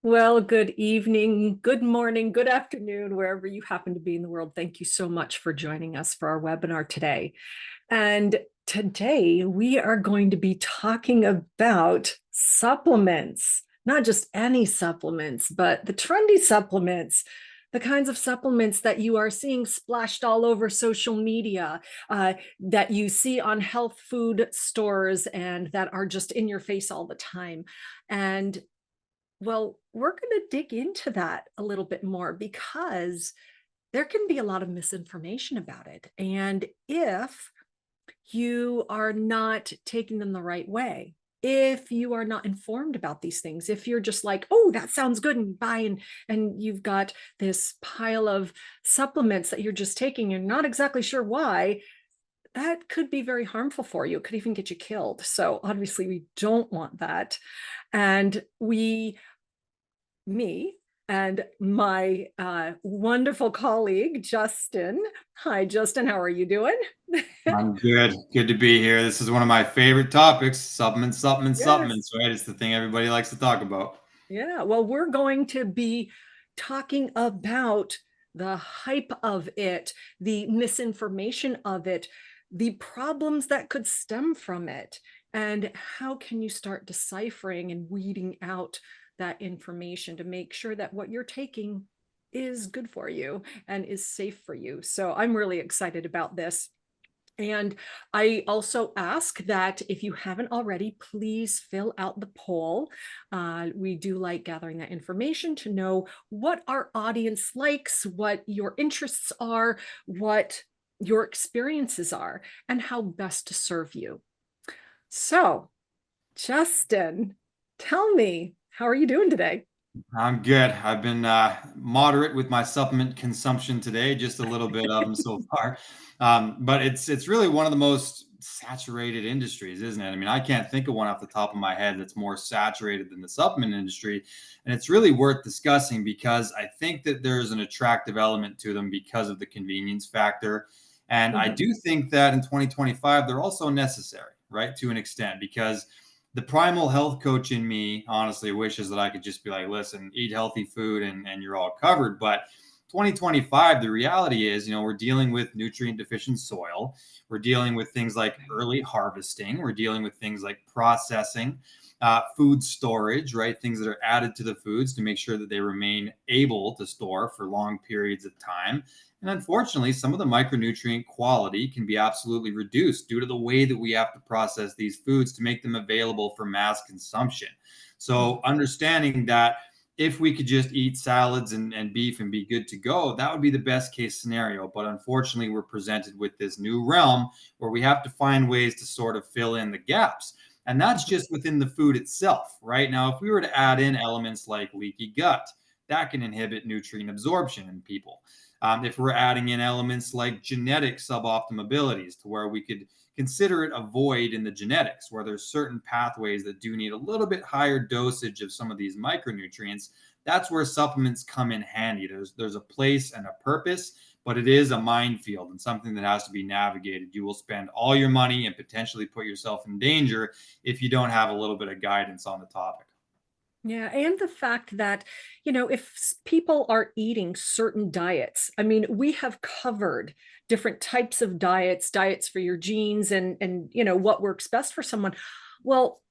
Well, good evening, good morning, good afternoon, wherever you happen to be in the world. Thank you so much for joining us for our webinar today. And today we are going to be talking about supplements, not just any supplements, but the trendy supplements, the kinds of supplements that you are seeing splashed all over social media, that you see on health food stores and that are just in your face all the time. And well, we're going to dig into that a little bit more because there can be a lot of misinformation about it. And if you are not taking them the right way, if you are not informed about these things, if you're just like, oh, that sounds good, and buy, and you've got this pile of supplements that you're just taking and not exactly sure why, that could be very harmful for you. It could even get you killed. So obviously we don't want that. And me and my wonderful colleague, Justin. Hi, Justin. How are you doing? I'm good. Good to be here. This is one of my favorite topics, supplements, supplements, Yes. supplements, right? It's the thing everybody likes to talk about. Yeah. Well, we're going to be talking about the hype of it, the misinformation of it, the problems that could stem from it, and how can you start deciphering and weeding out that information to make sure that what you're taking is good for you and is safe for you. So I'm really excited about this. And I also ask that if you haven't already, please fill out the poll. We do like gathering that information to know what our audience likes, what your interests are, what your experiences are, and how best to serve you. So, Justin, tell me, how are you doing today? I'm good. I've been moderate with my supplement consumption today, just a little bit of them so far. But it's really one of the most saturated industries, isn't it? I mean, I can't think of one off the top of my head that's more saturated than the supplement industry. And it's really worth discussing because I think that there's an attractive element to them because of the convenience factor. And I Mhm. do think that in 2025, they're also necessary, right, to an extent, because the primal health coach in me honestly wishes that I could just be like, listen, eat healthy food and you're all covered. But 2025, the reality is, we're dealing with nutrient deficient soil. We're dealing with things like early harvesting. We're dealing with things like processing, food storage, right? Things that are added to the foods to make sure that they remain able to store for long periods of time. And unfortunately, some of the micronutrient quality can be absolutely reduced due to the way that we have to process these foods to make them available for mass consumption. So, Mhm. understanding that if we could just eat salads and beef and be good to go, that would be the best case scenario. But unfortunately, we're presented with this new realm where we have to find ways to sort of fill in the gaps. And that's Mhm. just within the food itself, right? Now, if we were to add in elements like leaky gut, that can inhibit nutrient absorption in people. If we're adding in elements like genetic suboptimal abilities to where we could consider it a void in the genetics, where there's certain pathways that do need a little bit higher dosage of some of these micronutrients, that's where supplements come in handy. There's a place and a purpose, but it is a minefield and something that has to be navigated. You will spend all your money and potentially put yourself in danger if you don't have a little bit of guidance on the topic. Yeah, and the fact that, if people are eating certain diets, I mean, we have covered different types of diets, diets for your genes and what works best for someone. Well,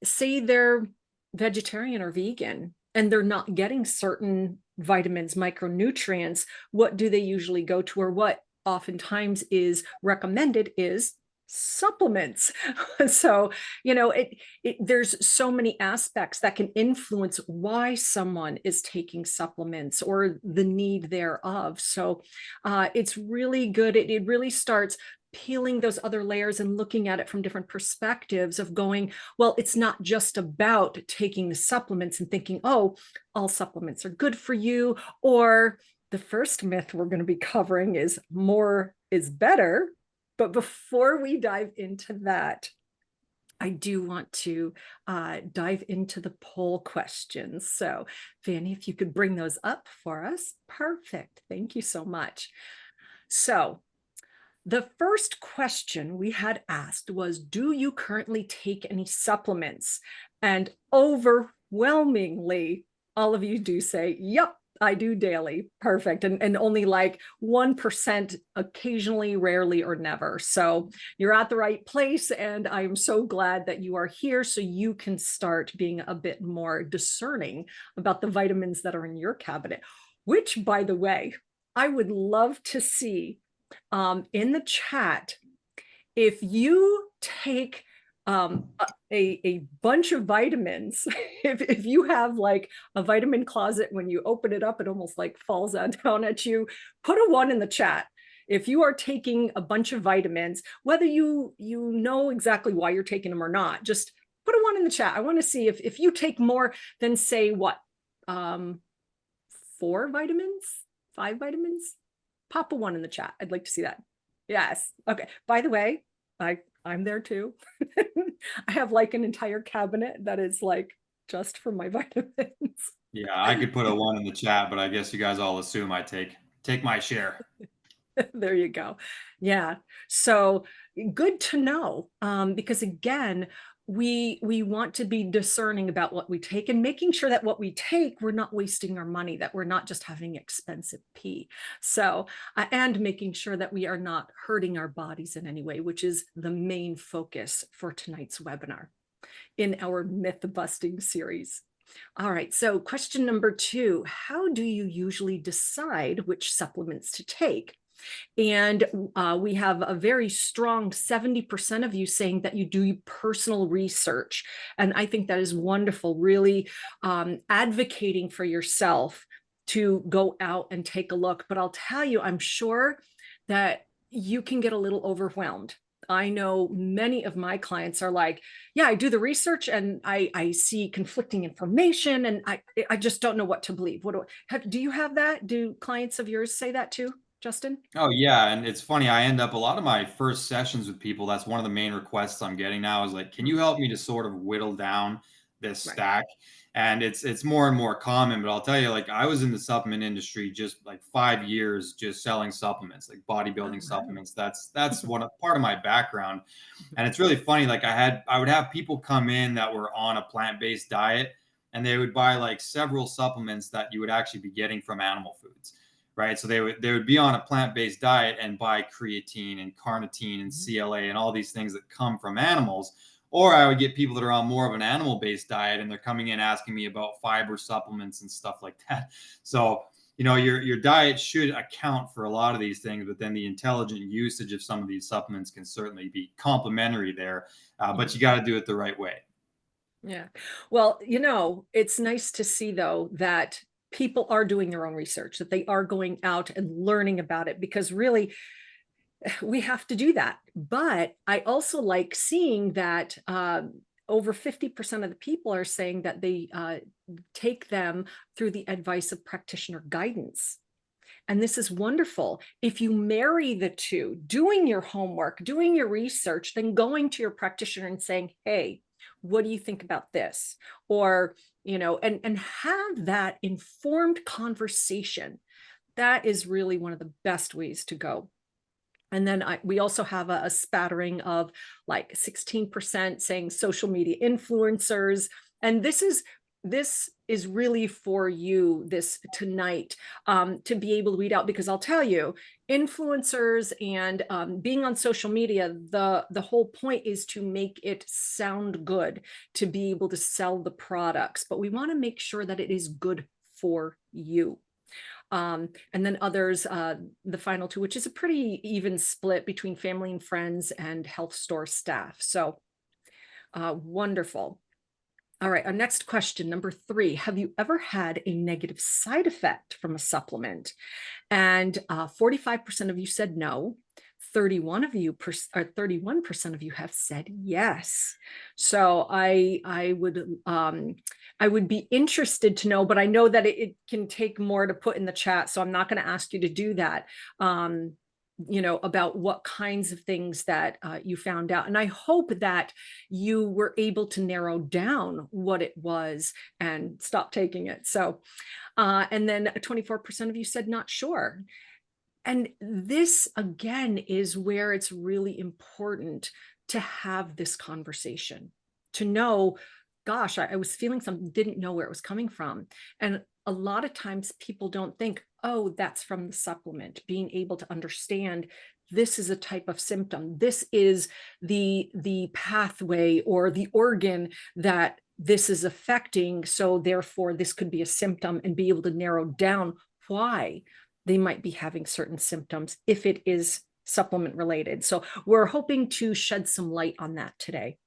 say they're vegetarian or vegan and they're not getting certain vitamins, micronutrients, what do they usually go to, or what oftentimes is recommended is supplements. So, there's so many aspects that can influence why someone is taking supplements or the need thereof. So it's really good. It really starts peeling those other layers and looking at it from different perspectives of going, well, it's not just about taking the supplements and thinking, oh, all supplements are good for you. Or the first myth we're going to be covering is more is better. But before we dive into that, I do want to dive into the poll questions. So, Fanny, if you could bring those up for us, perfect. Thank you so much. So, the first question we had asked was, do you currently take any supplements? And overwhelmingly, All of you do say, yep, I do daily. Perfect. And only like 1% occasionally, rarely, or never. So you're at the right place. And I'm so glad that you are here so you can start being a bit more discerning about the vitamins that are in your cabinet, which, by the way, I would love to see in the chat if you take a bunch of vitamins, if you have like a vitamin closet, when you open it up, it almost like falls down at you, put a 1 in the chat. If you are taking a bunch of vitamins, whether you know exactly why you're taking them or not, just put a 1 in the chat. I want to see if you take more than, say, what, 4 vitamins, 5 vitamins, pop a 1 in the chat. I'd like to see that. Yes. Okay. By the way, I'm there too. I have like an entire cabinet that is like just for my vitamins. Yeah, I could put a 1 in the chat, but I guess you guys all assume I take my share. There you go. Yeah. So good to know, because again, we want to be discerning about what we take and making sure that what we take, we're not wasting our money, that we're not just having expensive pee. So, and making sure that we are not hurting our bodies in any way, which is the main focus for tonight's webinar in our myth busting series. All right, so question number 2, how do you usually decide which supplements to take? And we have a very strong 70% of you saying that you do personal research. And I think that is wonderful, really advocating for yourself to go out and take a look. But I'll tell you, I'm sure that you can get a little overwhelmed. I know many of my clients are like, yeah, I do the research and I see conflicting information and I just don't know what to believe. Do you have that? Do clients of yours say that too, Justin? Oh yeah, and it's funny, I end up a lot of my first sessions with people, that's one of the main requests I'm getting now is like, "Can you help me to sort of whittle down this Right. stack?" And it's more and more common, but I'll tell you, like, I was in the supplement industry just like 5 years just selling supplements, like All bodybuilding right. supplements. That's one part of my background. And it's really funny, like I would have people come in that were on a plant-based diet, and they would buy like several supplements that you would actually be getting from animal foods, right? So they would be on a plant-based diet and buy creatine and carnitine and CLA and all these things that come from animals. Or I would get people that are on more of an animal-based diet and they're coming in asking me about fiber supplements and stuff like that. So, your diet should account for a lot of these things, but then the intelligent usage of some of these supplements can certainly be complementary there. But you got to do it the right way. Yeah. Well, it's nice to see though that people are doing their own research, that they are going out and learning about it, because really we have to do that. But I also like seeing that over 50% of the people are saying that they take them through the advice of practitioner guidance. And this is wonderful. If you marry the two, doing your homework, doing your research, then going to your practitioner and saying, hey, what do you think about this? Or, and have that informed conversation. That is really one of the best ways to go. And then we also have a spattering of like 16% saying social media influencers. And this is really for you this tonight, to be able to weed out, because I'll tell you, influencers and being on social media, the whole point is to make it sound good, to be able to sell the products, but we want to make sure that it is good for you. And then others, the final 2, which is a pretty even split between family and friends and health store staff. So wonderful. All right, our next question, number 3. Have you ever had a negative side effect from a supplement? And 45% of you said no. 31% of you have said yes. So I would be interested to know, but I know that it can take more to put in the chat, so I'm not going to ask you to do that. About what kinds of things that you found out. And I hope that you were able to narrow down what it was and stop taking it. So, and then 24% of you said not sure. And this, again, is where it's really important to have this conversation, to know gosh, I was feeling something, didn't know where it was coming from. And a lot of times people don't think, oh, that's from the supplement. Being able to understand this is a type of symptom. This is the pathway or the organ that this is affecting. So therefore, this could be a symptom, and be able to narrow down why they might be having certain symptoms if it is supplement related. So we're hoping to shed some light on that today.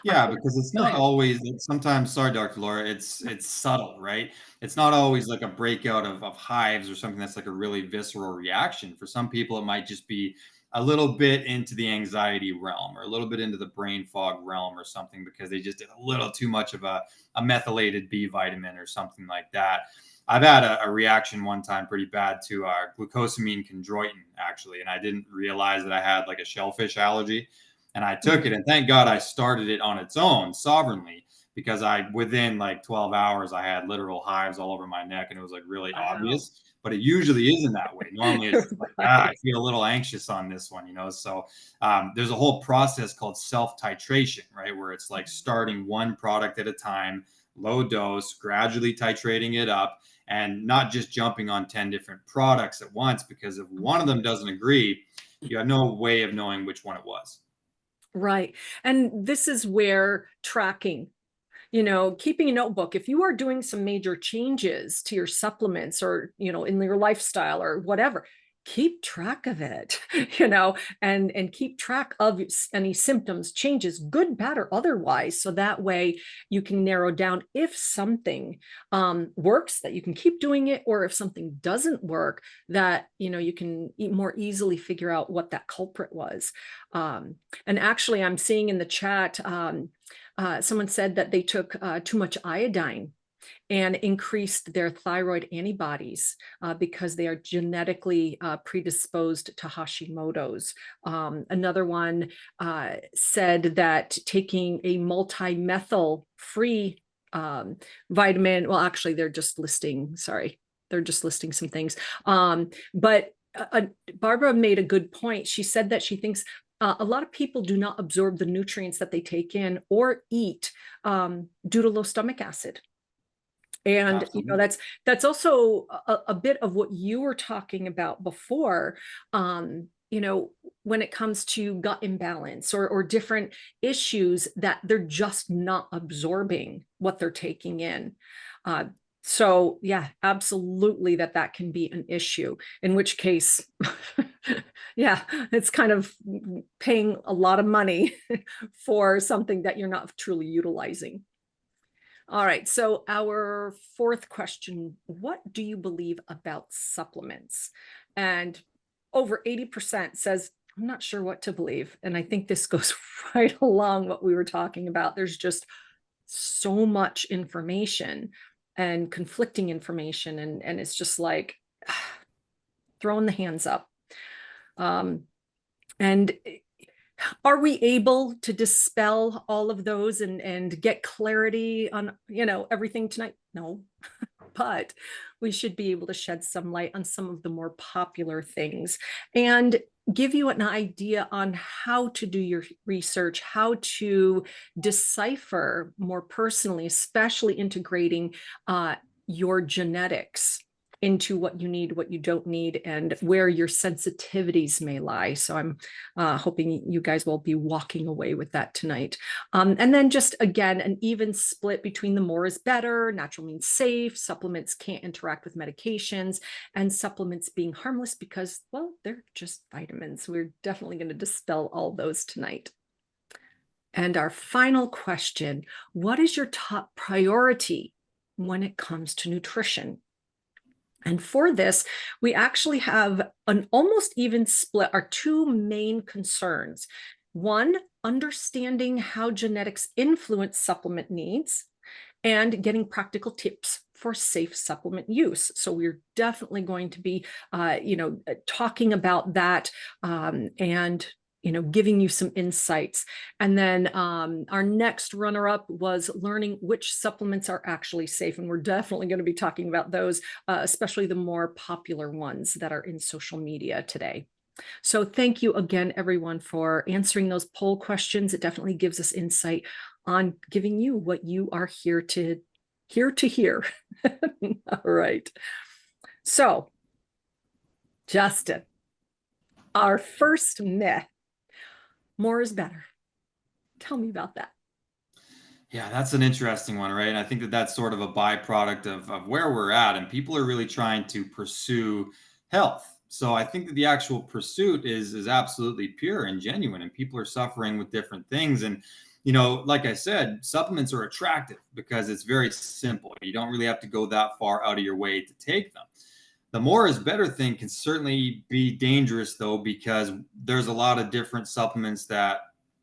Yeah, because it's Go not ahead. always, sometimes, sorry, Dr. Laura, it's subtle, right? It's not always like a breakout of hives or something that's like a really visceral reaction. For some people, it might just be a little bit into the anxiety realm or a little bit into the brain fog realm or something because they just did a little too much of a methylated B vitamin or something like that. I've had a reaction one time pretty bad to glucosamine chondroitin, actually, and I didn't realize that I had like a shellfish allergy, and I took it, and thank God I started it on its own sovereignly, because I, within like 12 hours, I had literal hives all over my neck, and it was like really Wow. obvious. But it usually isn't that way. Normally, it's just like, I Right. feel a little anxious on this one, So there's a whole process called self-titration, right, where it's like starting one product at a time, low dose, gradually titrating it up, and not just jumping on 10 different products at once, because if one of them doesn't agree, you have no way of knowing which one it was. Right. And this is where tracking, keeping a notebook, if you are doing some major changes to your supplements or, in your lifestyle or whatever, keep track of it, and keep track of any symptoms, changes, good, bad, or otherwise. So that way you can narrow down if something works, that you can keep doing it, or if something doesn't work, that, you can more easily figure out what that culprit was. And actually, I'm seeing in the chat, someone said that they took too much iodine and increased their thyroid antibodies because they are genetically predisposed to Hashimoto's. Another one said that taking a multi-methyl free vitamin, well, actually, they're just listing some things. But Barbara made a good point. She said that she thinks a lot of people do not absorb the nutrients that they take in or eat due to low stomach acid. And Absolutely. that's also a bit of what you were talking about before. When it comes to gut imbalance or different issues, that they're just not absorbing what they're taking in. Uh, so yeah, absolutely, that can be an issue, in which case, yeah, it's kind of paying a lot of money for something that you're not truly utilizing. All right, so our fourth question, what do you believe about supplements? And over 80% says, I'm not sure what to believe. And I think this goes right along what we were talking about. There's just so much information and conflicting information, and it's just like throwing the hands up. And are we able to dispel all of those and get clarity on, everything tonight? No, but we should be able to shed some light on some of the more popular things and give you an idea on how to do your research, how to decipher more personally, especially integrating your genetics into what you need, what you don't need, and where your sensitivities may lie. So I'm hoping you guys will be walking away with that tonight. And then just, again, an even split between the more is better, natural means safe, supplements can't interact with medications, and supplements being harmless because, well, they're just vitamins. We're definitely going to dispel all those tonight. And our final question, what is your top priority when it comes to nutrition? And for this, we actually have an almost even split. Our two main concerns: one, understanding how genetics influence supplement needs, and getting practical tips for safe supplement use. So we're definitely going to be, talking about that, and giving you some insights. And then our next runner-up was learning which supplements are actually safe. And we're definitely going to be talking about those, especially the more popular ones that are in social media today. So thank you again, everyone, for answering those poll questions. It definitely gives us insight on giving you what you are here to hear. All right. So, Justin, our first myth, more is better. Tell me about that. Yeah, that's an interesting one, right? And I think that that's sort of a byproduct of where we're at, and people are really trying to pursue health. So I think that the actual pursuit is absolutely pure and genuine, and people are suffering with different things. And like I said, supplements are attractive because it's very simple. You don't really have to go that far out of your way to take them. The more is better thing can certainly be dangerous though, because there's a lot of different supplements that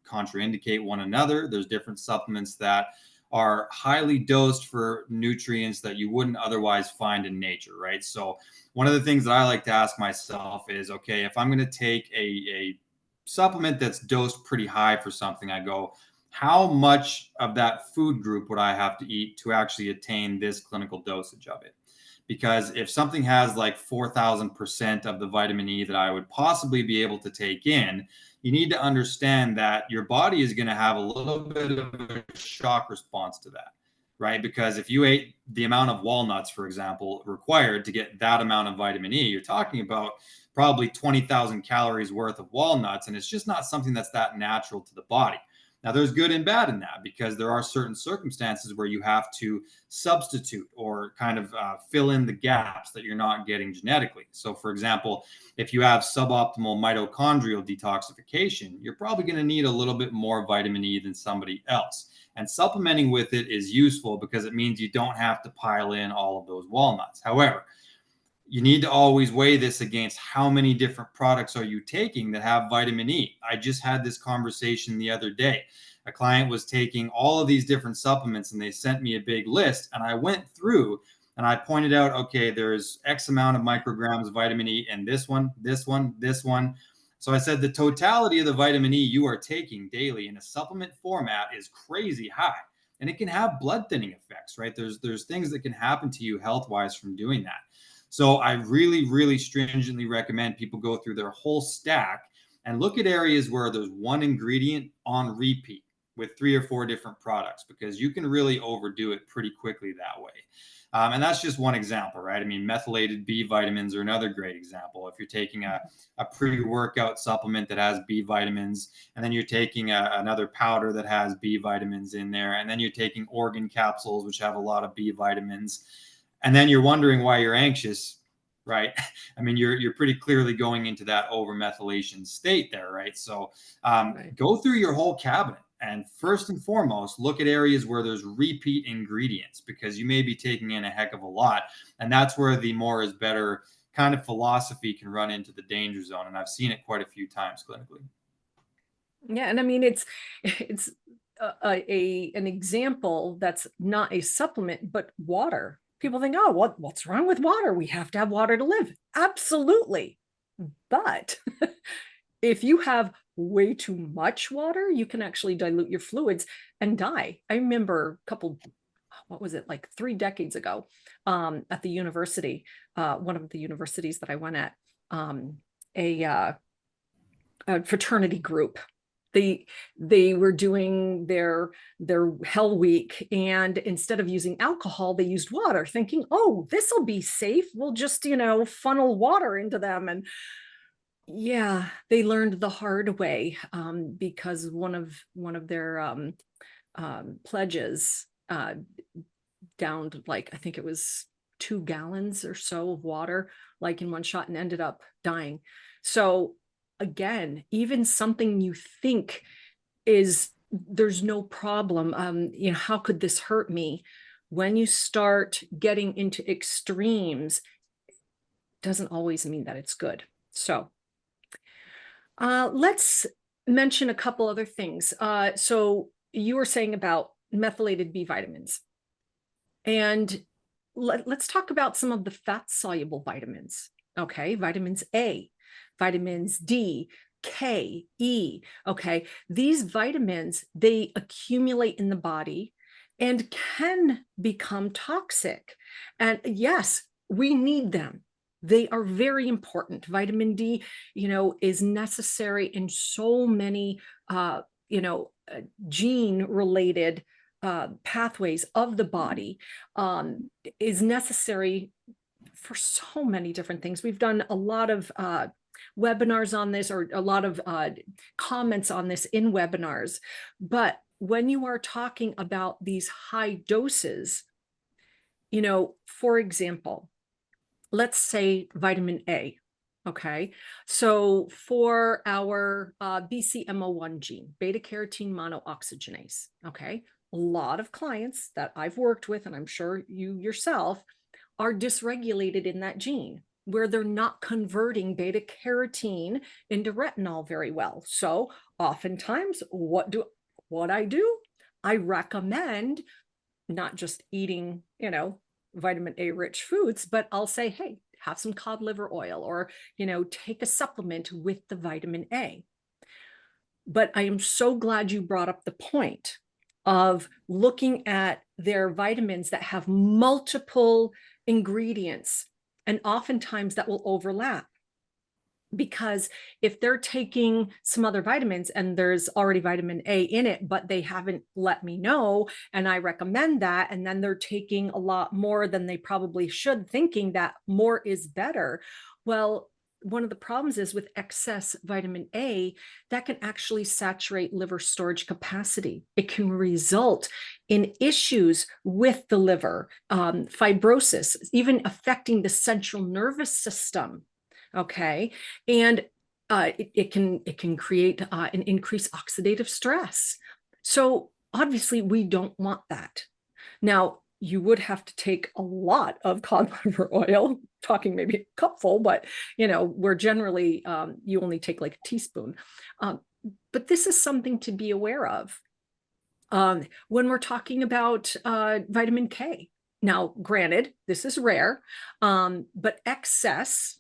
contraindicate one another. There's different supplements that are highly dosed for nutrients that you wouldn't otherwise find in nature, right? So one of the things that I like to ask myself is, okay, if I'm going to take a supplement that's dosed pretty high for something, I go, how much of that food group would I have to eat to actually attain this clinical dosage of it? Because if something has like 4,000% of the vitamin E that I would possibly be able to take in, you need to understand that your body is going to have a little bit of a shock response to that, right? Because if you ate the amount of walnuts, for example, required to get that amount of vitamin E, you're talking about probably 20,000 calories worth of walnuts. And it's just not something that's that natural to the body. Now, there's good and bad in that because there are certain circumstances where you have to substitute or kind of fill in the gaps that you're not getting genetically. So, for example, if you have suboptimal mitochondrial detoxification, you're probably going to need a little bit more vitamin E than somebody else. And supplementing with it is useful because it means you don't have to pile in all of those walnuts. However, you need to always weigh this against how many different products are you taking that have vitamin E. I just had this conversation the other day. A client was taking all of these different supplements and they sent me a big list, and I went through and I pointed out, okay, there's X amount of micrograms of vitamin E in this one, this one, this one. So I said the totality of the vitamin E you are taking daily in a supplement format is crazy high, and it can have blood thinning effects, right? There's things that can happen to you health wise from doing that. So I really, really stringently recommend people go through their whole stack and look at areas where there's one ingredient on repeat with 3 or 4 different products, because you can really overdo it pretty quickly that way. And that's just one example, right? I mean, methylated B vitamins are another great example. If you're taking a pre-workout supplement that has B vitamins, and then you're taking another powder that has B vitamins in there, and then you're taking organ capsules, which have a lot of B vitamins, and then you're wondering why you're anxious, right? I mean, you're pretty clearly going into that over-methylation state there, right? So Right. go through your whole cabinet and first and foremost, look at areas where there's repeat ingredients, because you may be taking in a heck of a lot. And that's where the more is better kind of philosophy can run into the danger zone. And I've seen it quite a few times clinically. Yeah, and I mean it's an example that's not a supplement, but water. People think, oh, what's wrong with water? We have to have water to live. Absolutely. But if you have way too much water, you can actually dilute your fluids and die. I remember a couple, what was it, like 3 decades ago, at the university, one of the universities that I went at, a, uh, a fraternity group. They were doing their hell week, and instead of using alcohol, they used water, thinking, oh, this will be safe, we'll just funnel water into them. And yeah, they learned the hard way, because one of their pledges downed, like, I think it was 2 gallons or so of water, like in one shot, and ended up dying. So again, even something you think is there's no problem, how could this hurt me? When you start getting into extremes, doesn't always mean that it's good. So let's mention a couple other things. So you were saying about methylated B vitamins, and let's talk about some of the fat-soluble vitamins. Okay, vitamins A, vitamins D, K, E. Okay, these vitamins, they accumulate in the body and can become toxic. And yes, we need them. They are very important. Vitamin D, is necessary in so many, gene related pathways of the body, is necessary for so many different things. We've done a lot of webinars on this, or a lot of comments on this in webinars. But when you are talking about these high doses, for example, let's say vitamin A. Okay, so for our BCMO1 gene, beta carotene monooxygenase, okay, a lot of clients that I've worked with, and I'm sure you yourself, are dysregulated in that gene, where they're not converting beta carotene into retinol very well. So oftentimes, what I do, I recommend not just eating, vitamin A rich foods, but I'll say, hey, have some cod liver oil, or, take a supplement with the vitamin A. But I am so glad you brought up the point of looking at their vitamins that have multiple ingredients, and oftentimes that will overlap. Because if they're taking some other vitamins and there's already vitamin A in it, but they haven't let me know, and I recommend that, and then they're taking a lot more than they probably should, thinking that more is better. Well, one of the problems is with excess vitamin A, that can actually saturate liver storage capacity. It can result in issues with the liver, fibrosis, even affecting the central nervous system. Okay, and it can create an increased oxidative stress. So obviously we don't want that. Now, you would have to take a lot of cod liver oil, talking maybe a cupful, but we're generally, you only take like a teaspoon. But this is something to be aware of when we're talking about vitamin K. Now, granted, this is rare, but excess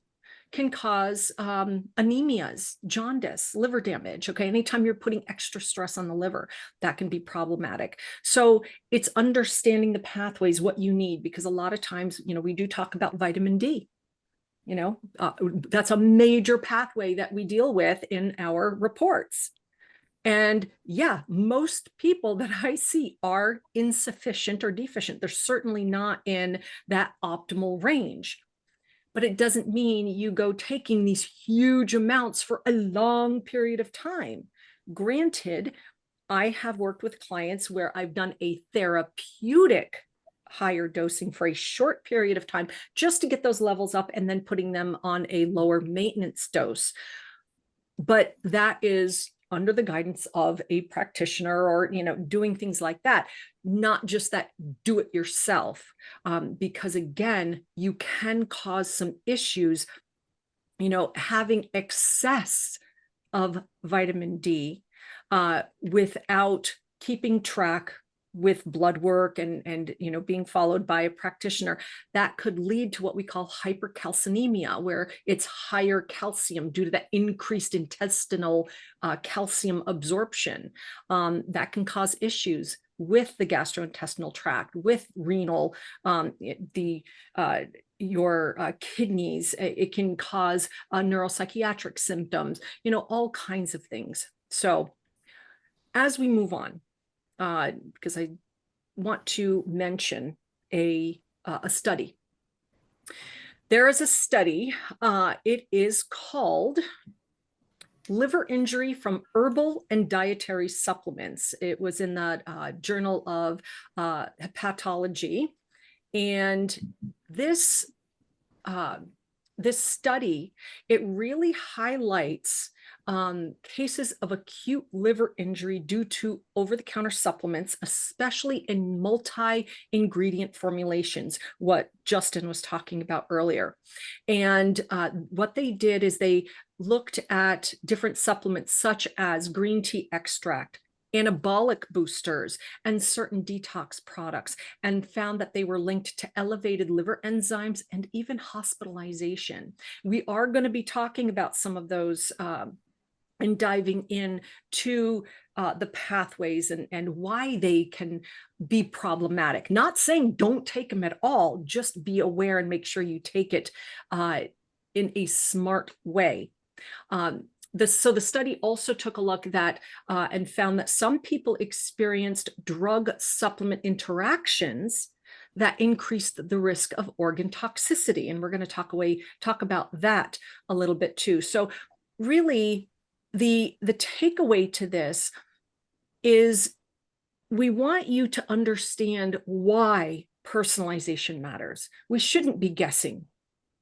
can cause anemias, jaundice, liver damage. Okay, anytime you're putting extra stress on the liver, that can be problematic. So it's understanding the pathways, what you need, because a lot of times, we do talk about vitamin D. That's a major pathway that we deal with in our reports. And yeah, most people that I see are insufficient or deficient. They're certainly not in that optimal range. But it doesn't mean you go taking these huge amounts for a long period of time. Granted, I have worked with clients where I've done a therapeutic higher dosing for a short period of time just to get those levels up, and then putting them on a lower maintenance dose. But that is under the guidance of a practitioner, or doing things like that, not just that do it yourself, because again, you can cause some issues, having excess of vitamin D without keeping track with blood work and being followed by a practitioner. That could lead to what we call hypercalcinemia, where it's higher calcium due to that increased intestinal calcium absorption. That can cause issues with the gastrointestinal tract, with renal, your kidneys. It can cause neuropsychiatric symptoms, all kinds of things. So as we move on, because I want to mention a study. There is a study, it is called Liver Injury from Herbal and Dietary Supplements. It was in the Journal of Hepatology. And this study, it really highlights cases of acute liver injury due to over-the-counter supplements, especially in multi-ingredient formulations, what Justin was talking about earlier. And what they did is they looked at different supplements such as green tea extract, anabolic boosters, and certain detox products, and found that they were linked to elevated liver enzymes and even hospitalization. We are going to be talking about some of those and diving in to the pathways and why they can be problematic. Not saying don't take them at all, just be aware and make sure you take it in a smart way. So the study also took a look at and found that some people experienced drug supplement interactions that increased the risk of organ toxicity. And we're going to talk about that a little bit too. So really, the takeaway to this is we want you to understand why personalization matters. We shouldn't be guessing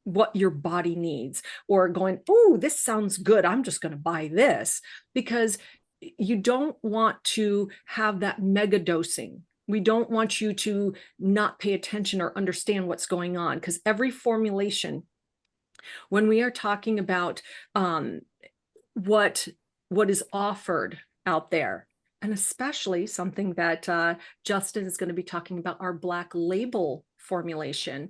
what your body needs or going, oh, this sounds good, I'm just going to buy this, because you don't want to have that mega dosing. We don't want you to not pay attention or understand what's going on, because every formulation, when we are talking about what is offered out there, and especially something that Justin is going to be talking about, our Black Label formulation,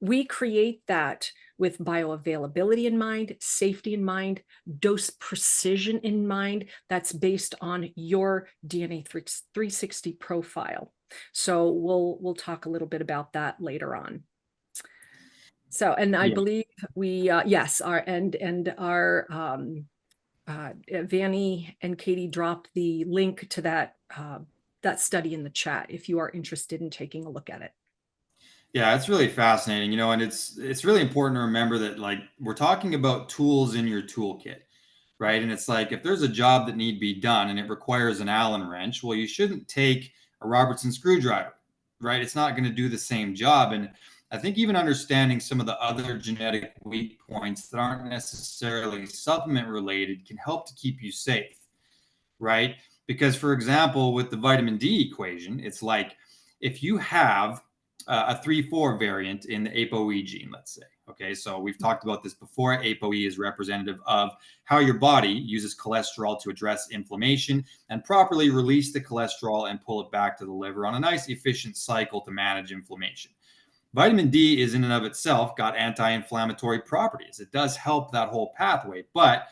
we create that with bioavailability in mind, safety in mind, dose precision in mind. That's based on your DNA 360 profile. So we'll talk a little bit about that later on. So, and I believe we yes, our Vanny and Katie dropped the link to that study in the chat if you are interested in taking a look at it. Yeah, it's really fascinating, and it's really important to remember that like we're talking about tools in your toolkit, right? And it's like if there's a job that need to be done and it requires an Allen wrench, well, you shouldn't take a Robertson screwdriver, right? It's not going to do the same job. And I think even understanding some of the other genetic weak points that aren't necessarily supplement related can help to keep you safe, right? Because, for example, with the vitamin D equation, it's like if you have a 3-4 variant in the ApoE gene, let's say. Okay, so we've talked about this before. ApoE is representative of how your body uses cholesterol to address inflammation and properly release the cholesterol and pull it back to the liver on a nice, efficient cycle to manage inflammation. Vitamin D is in and of itself got anti-inflammatory properties. It does help that whole pathway, but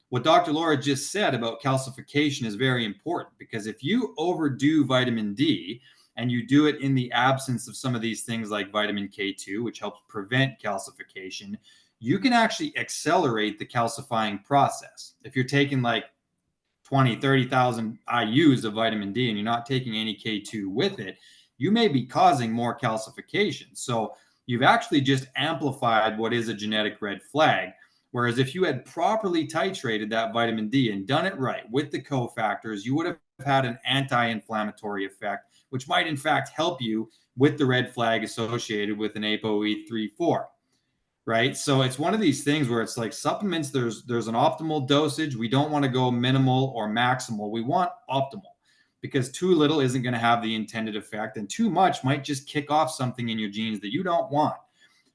what Dr. Laura just said about calcification is very important, because if you overdo vitamin D and you do it in the absence of some of these things like vitamin K2, which helps prevent calcification, you can actually accelerate the calcifying process. If you're taking like 20, 30,000 IUs of vitamin D and you're not taking any K2 with it, you may be causing more calcification. So you've actually just amplified what is a genetic red flag. Whereas if you had properly titrated that vitamin D and done it right with the cofactors, you would have had an anti-inflammatory effect, which might in fact help you with the red flag associated with an ApoE 3-4. Right. So it's one of these things where it's like supplements, there's an optimal dosage. We don't want to go minimal or maximal. We want optimal, because too little isn't going to have the intended effect, and too much might just kick off something in your genes that you don't want.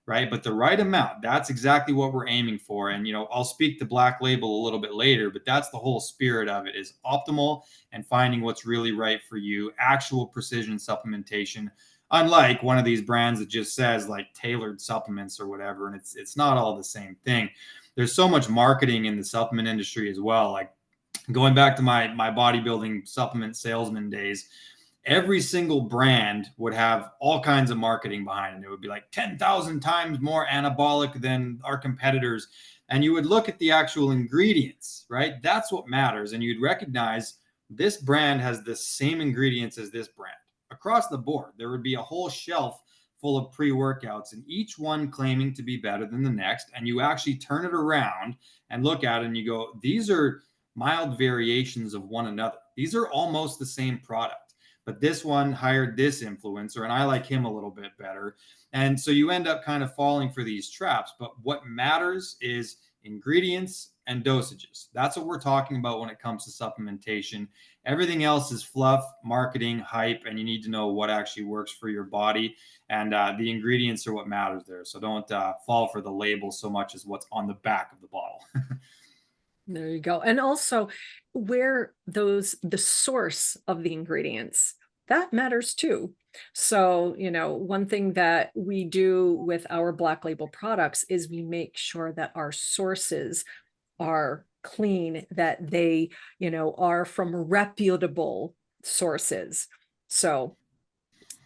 Right. But the right amount, that's exactly what we're aiming for. And, I'll speak to Black Label a little bit later, but that's the whole spirit of it, is optimal and finding what's really right for you, actual precision supplementation, unlike one of these brands that just says like tailored supplements or whatever. And it's not all the same thing. There's so much marketing in the supplement industry as well. Like going back to my bodybuilding supplement salesman days, every single brand would have all kinds of marketing behind it. It would be like 10,000 times more anabolic than our competitors. And you would look at the actual ingredients, right? That's what matters. And you'd recognize this brand has the same ingredients as this brand across the board. There would be a whole shelf full of pre-workouts, and each one claiming to be better than the next. And you actually turn it around and look at it and you go, these are mild variations of one another. These are almost the same product, but this one hired this influencer and I like him a little bit better. And so you end up kind of falling for these traps. But what matters is ingredients and dosages. That's what we're talking about when it comes to supplementation. Everything else is fluff, marketing, hype, and you need to know what actually works for your body. And the ingredients are what matters there. So don't fall for the label so much as what's on the back of the bottle. There you go. And also where the source of the ingredients, that matters too. So, one thing that we do with our Black Label products is we make sure that our sources are clean, that they, are from reputable sources. So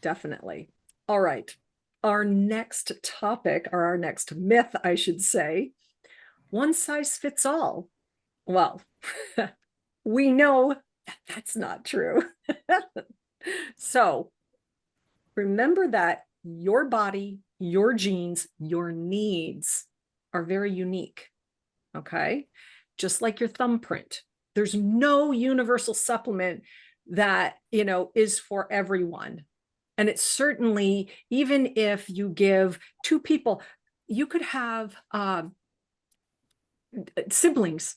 definitely. All right. Our next topic, or our next myth, I should say, one size fits all. Well, we know that's not true. So remember that your body, your genes, your needs are very unique. Okay. Just like your thumbprint, there's no universal supplement that, is for everyone. And it's certainly, even if you give two people, you could have siblings.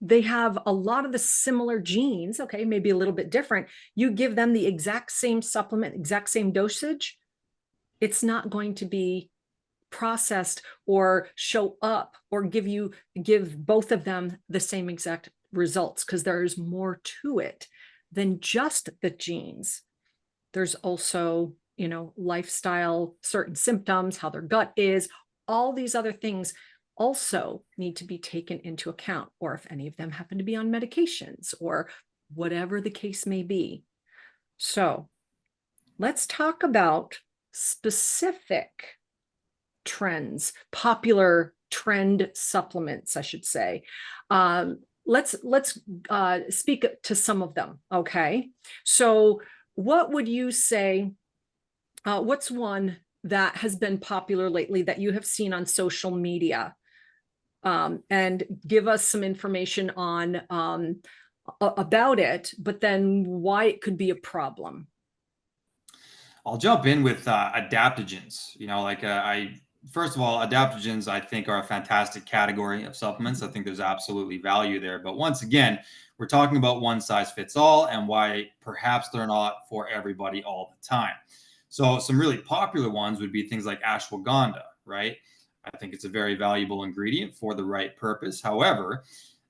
They have a lot of the similar genes, okay, maybe a little bit different. You give them the exact same supplement, exact same dosage, it's not going to be processed or show up or give both of them the same exact results, because there's more to it than just the genes. There's also, lifestyle, certain symptoms, how their gut is, all these other things also need to be taken into account, or if any of them happen to be on medications or whatever the case may be. So let's talk about specific trends, popular trend supplements, I should say. Let's speak to some of them. Okay, so what would you say? What's one that has been popular lately that you have seen on social media? And give us some information on about it, but then why it could be a problem. I'll jump in with adaptogens. I first of all, adaptogens I think are a fantastic category of supplements. I think there's absolutely value there. But once again, we're talking about one size fits all and why perhaps they're not for everybody all the time. So some really popular ones would be things like ashwagandha, right? I think it's a very valuable ingredient for the right purpose. However,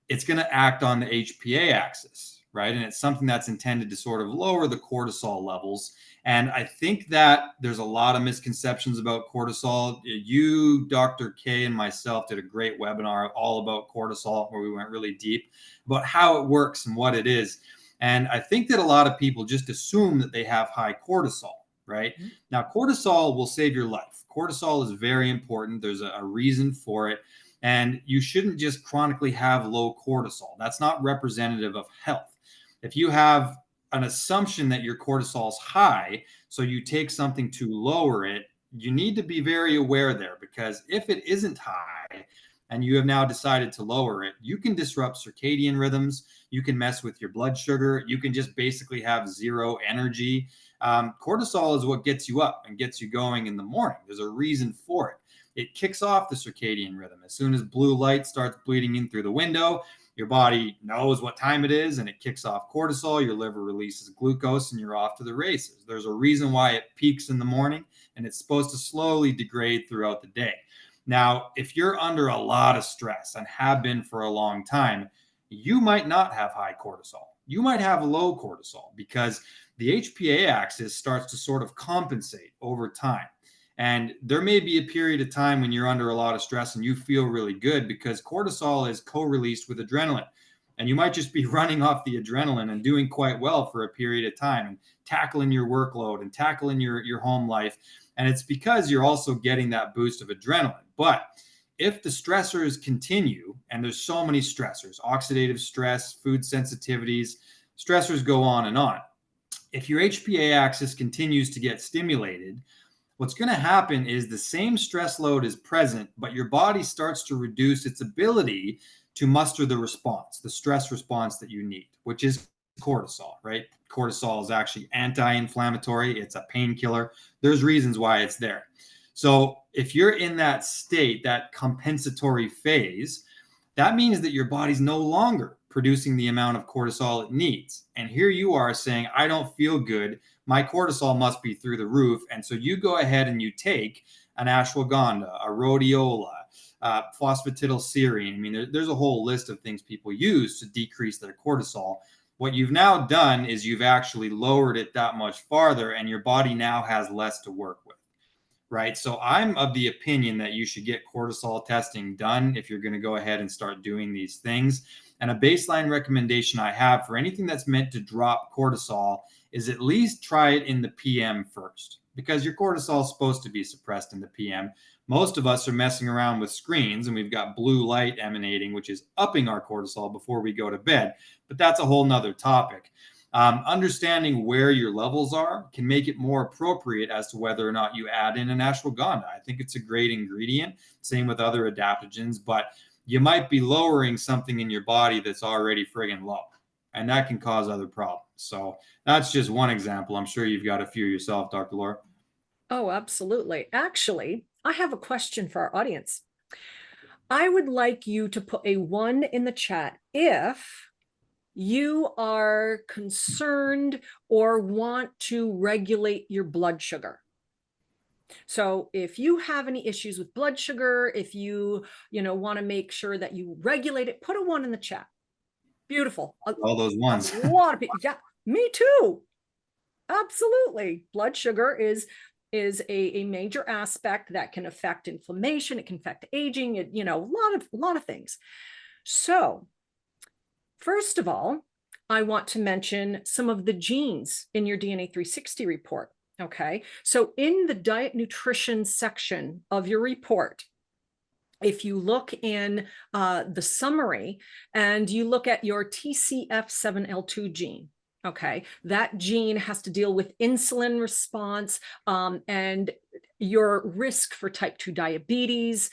it's going to act on the HPA axis, right? And it's something that's intended to sort of lower the cortisol levels. And I think that there's a lot of misconceptions about cortisol. You, Dr. K, and myself did a great webinar all about cortisol where we went really deep about how it works and what it is. And I think that a lot of people just assume that they have high cortisol, right? Mm-hmm. Now, cortisol will save your life. Cortisol is very important. There's a reason for it. And you shouldn't just chronically have low cortisol. That's not representative of health. If you have an assumption that your cortisol is high, so you take something to lower it, you need to be very aware there, because if it isn't high and you have now decided to lower it, you can disrupt circadian rhythms. You can mess with your blood sugar. You can just basically have zero energy. Cortisol is what gets you up and gets you going in the morning. There's a reason for it. It kicks off the circadian rhythm. As soon as blue light starts bleeding in through the window, your body knows what time it is and it kicks off cortisol. Your liver releases glucose and you're off to the races. There's a reason why it peaks in the morning, and it's supposed to slowly degrade throughout the day. Now, if you're under a lot of stress and have been for a long time, you might not have high cortisol. You might have low cortisol because the HPA axis starts to sort of compensate over time. And there may be a period of time when you're under a lot of stress and you feel really good because cortisol is co-released with adrenaline. And you might just be running off the adrenaline and doing quite well for a period of time and tackling your workload and tackling your home life. And it's because you're also getting that boost of adrenaline. But if the stressors continue, and there's so many stressors, oxidative stress, food sensitivities, stressors go on and on. If your HPA axis continues to get stimulated, what's going to happen is the same stress load is present, but your body starts to reduce its ability to muster the response, the stress response that you need, which is cortisol, right? Cortisol is actually anti-inflammatory. It's a painkiller. There's reasons why it's there. So if you're in that state, that compensatory phase, that means that your body's no longer producing the amount of cortisol it needs. And here you are saying, I don't feel good. My cortisol must be through the roof. And so you go ahead and you take an ashwagandha, a rhodiola, phosphatidylserine. I mean, there's a whole list of things people use to decrease their cortisol. What you've now done is you've actually lowered it that much farther, and your body now has less to work with. right? So I'm of the opinion that you should get cortisol testing done if you're going to go ahead and start doing these things. And a baseline recommendation I have for anything that's meant to drop cortisol is at least try it in the PM first, because your cortisol is supposed to be suppressed in the PM. Most of us are messing around with screens and we've got blue light emanating, which is upping our cortisol before we go to bed. But that's a whole nother topic. Understanding where your levels are can make it more appropriate as to whether or not you add in an ashwagandha. I think it's a great ingredient. Same with other adaptogens, but you might be lowering something in your body that's already friggin' low, and that can cause other problems. So that's just one example. I'm sure you've got a few yourself, Dr. Laura. Oh, absolutely. Actually, I have a question for our audience. I would like you to put a 1 in the chat if you are concerned or want to regulate your blood sugar. So if you have any issues with blood sugar, if you want to make sure that you regulate it, put a 1 in the chat. Beautiful. All those ones. A lot of people. Yeah, me too. Absolutely. Blood sugar is a major aspect that can affect inflammation. It can affect aging. A lot of things. So first of all, I want to mention some of the genes in your DNA 360 report. Okay. So in the diet nutrition section of your report, if you look in the summary and you look at your TCF7L2 gene, okay, that gene has to deal with insulin response and your risk for type 2 diabetes.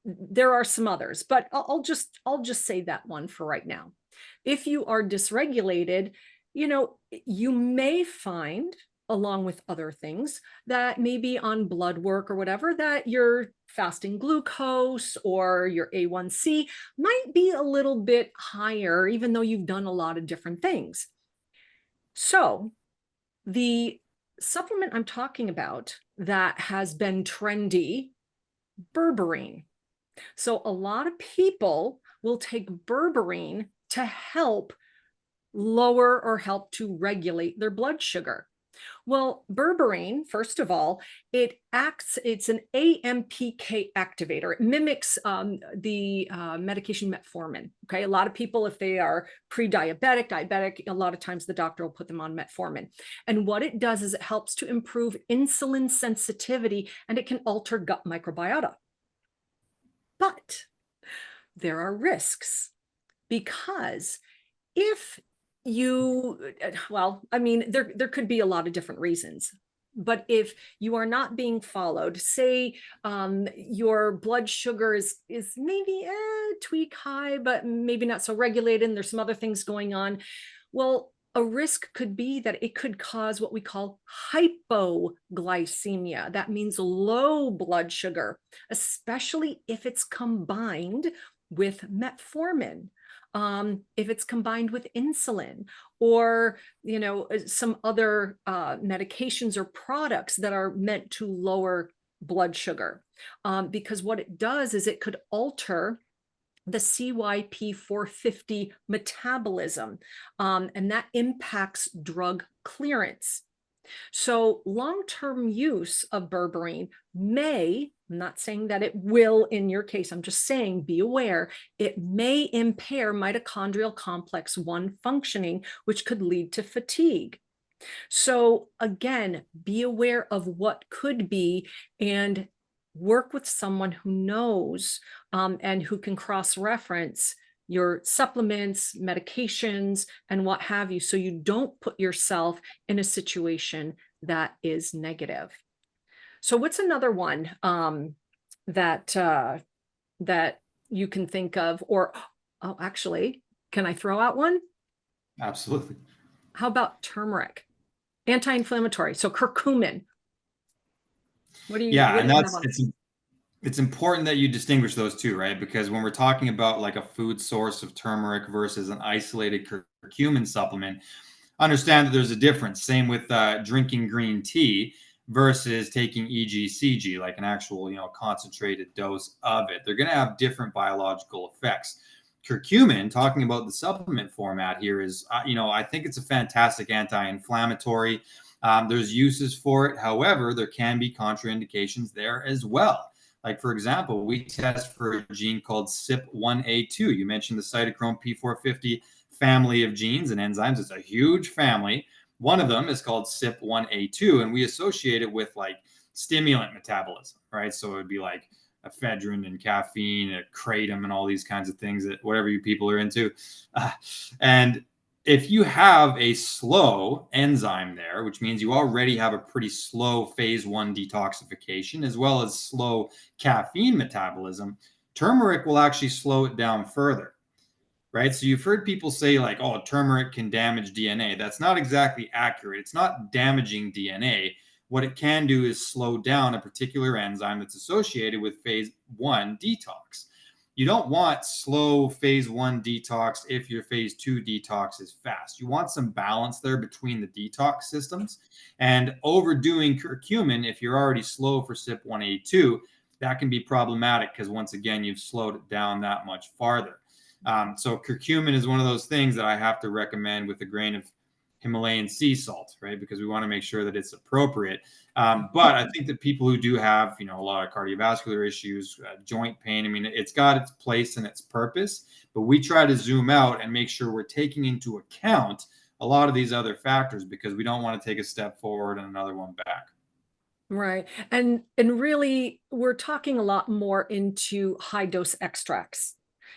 There are some others, but I'll just say that one for right now. If you are dysregulated, you may find, along with other things, that maybe on blood work or whatever, that your fasting glucose or your A1C might be a little bit higher, even though you've done a lot of different things. So the supplement I'm talking about that has been trendy, Berberine. So a lot of people will take Berberine to help lower or help to regulate their blood sugar. Well, berberine, first of all, it's an AMPK activator. It mimics the medication metformin. Okay. A lot of people, if they are pre-diabetic, diabetic, a lot of times the doctor will put them on metformin. And what it does is it helps to improve insulin sensitivity, and it can alter gut microbiota. But there are risks, because if there could be a lot of different reasons, but if you are not being followed, say your blood sugar is maybe tweak high, but maybe not so regulated, and there's some other things going on, well, a risk could be that it could cause what we call hypoglycemia. That means low blood sugar, especially if it's combined with metformin. If it's combined with insulin or, some other medications or products that are meant to lower blood sugar. Because what it does is it could alter the CYP450 metabolism, and that impacts drug clearance. So long-term use of berberine may, I'm not saying that it will in your case, I'm just saying be aware, it may impair mitochondrial complex 1 functioning, which could lead to fatigue. So again, be aware of what could be, and work with someone who knows and who can cross-reference your supplements, medications, and what have you, so you don't put yourself in a situation that is negative. So what's another one that you can think of? Or, oh, actually, can I throw out one? Absolutely. How about turmeric? Anti-inflammatory. So curcumin. What do you? Yeah, What and do you have on? it's important that you distinguish those two, right? Because when we're talking about like a food source of turmeric versus an isolated curcumin supplement, understand that there's a difference. Same with drinking green tea versus taking EGCG, like an actual, concentrated dose of it. They're going to have different biological effects. Curcumin, talking about the supplement format here, is, I think it's a fantastic anti-inflammatory. There's uses for it. However, there can be contraindications there as well. Like, for example, we test for a gene called CYP1A2. You mentioned the cytochrome P450 family of genes and enzymes. It's a huge family. One of them is called CYP1A2, and we associate it with like stimulant metabolism, right? So it would be like ephedrine and caffeine and kratom and all these kinds of things that whatever you people are into. And if you have a slow enzyme there, which means you already have a pretty slow phase 1 detoxification, as well as slow caffeine metabolism, turmeric will actually slow it down further, right? So you've heard people say, like, oh, turmeric can damage DNA. That's not exactly accurate. It's not damaging DNA. What it can do is slow down a particular enzyme that's associated with phase 1 detox. You don't want slow phase 1 detox if your phase 2 detox is fast. You want some balance there between the detox systems. And overdoing curcumin, if you're already slow for CYP1A2, that can be problematic because, once again, you've slowed it down that much farther. So curcumin is one of those things that I have to recommend with a grain of Himalayan sea salt, right? Because we want to make sure that it's appropriate. But I think that people who do have, a lot of cardiovascular issues, joint pain, I mean, it's got its place and its purpose, but we try to zoom out and make sure we're taking into account a lot of these other factors because we don't want to take a step forward and another one back. Right. And really we're talking a lot more into high dose extracts.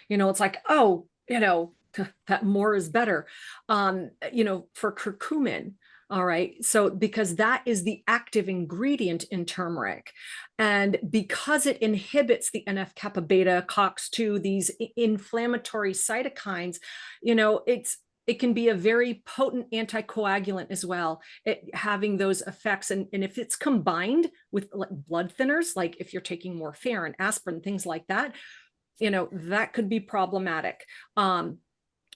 It's like, oh, that more is better. For curcumin. All right. So because that is the active ingredient in turmeric. And because it inhibits the NF-kappa beta, COX-2, these inflammatory cytokines, it can be a very potent anticoagulant as well, having those effects. And if it's combined with like blood thinners, like if you're taking morphine and aspirin, things like that, that could be problematic.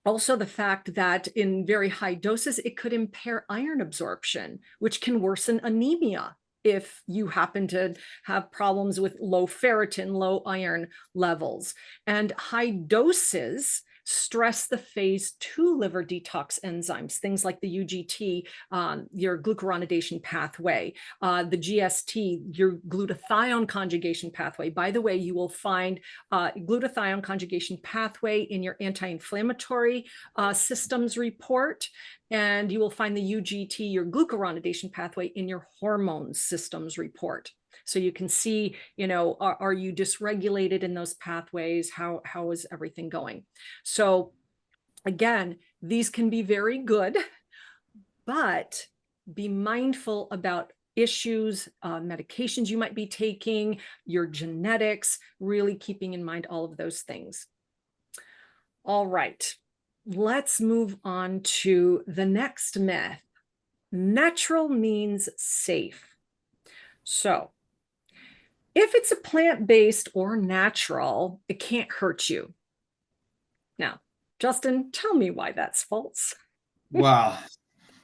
Also, the fact that in very high doses, it could impair iron absorption, which can worsen anemia if you happen to have problems with low ferritin, low iron levels. And high doses stress the phase 2 liver detox enzymes, things like the UGT, your glucuronidation pathway, the GST, your glutathione conjugation pathway. By the way, you will find glutathione conjugation pathway in your anti-inflammatory systems report, and you will find the UGT, your glucuronidation pathway, in your hormones systems report. So you can see, are you dysregulated in those pathways? How is everything going? So again, these can be very good, but be mindful about issues, medications you might be taking, your genetics, really keeping in mind all of those things. All right, let's move on to the next myth. Natural means safe. So if it's a plant-based or natural, it can't hurt you. Now, Justin, tell me why that's false. Wow.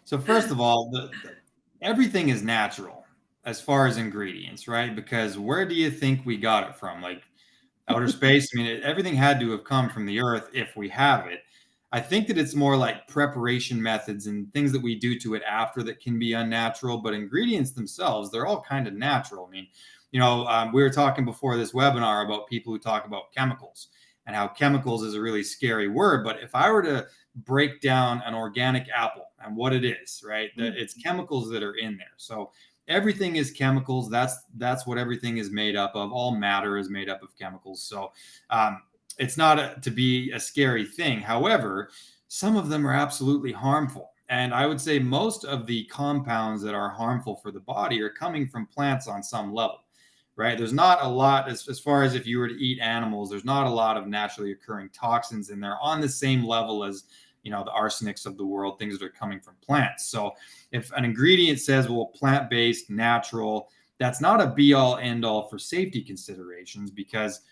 So first of all, everything is natural as far as ingredients, right? Because where do you think we got it from? Like outer space? I mean, everything had to have come from the earth if we have it. I think that it's more like preparation methods and things that we do to it after that can be unnatural, but ingredients themselves, they're all kind of natural. I mean, we were talking before this webinar about people who talk about chemicals and how chemicals is a really scary word. But if I were to break down an organic apple and what it is, right, it's chemicals that are in there. So everything is chemicals. That's what everything is made up of. All matter is made up of chemicals. So it's not to be a scary thing. However, some of them are absolutely harmful. And I would say most of the compounds that are harmful for the body are coming from plants on some level, right? There's not a lot, as far as if you were to eat animals, there's not a lot of naturally occurring toxins in there on the same level as, the arsenics of the world, things that are coming from plants. So if an ingredient says, well, plant-based, natural, that's not a be-all, end-all for safety considerations, because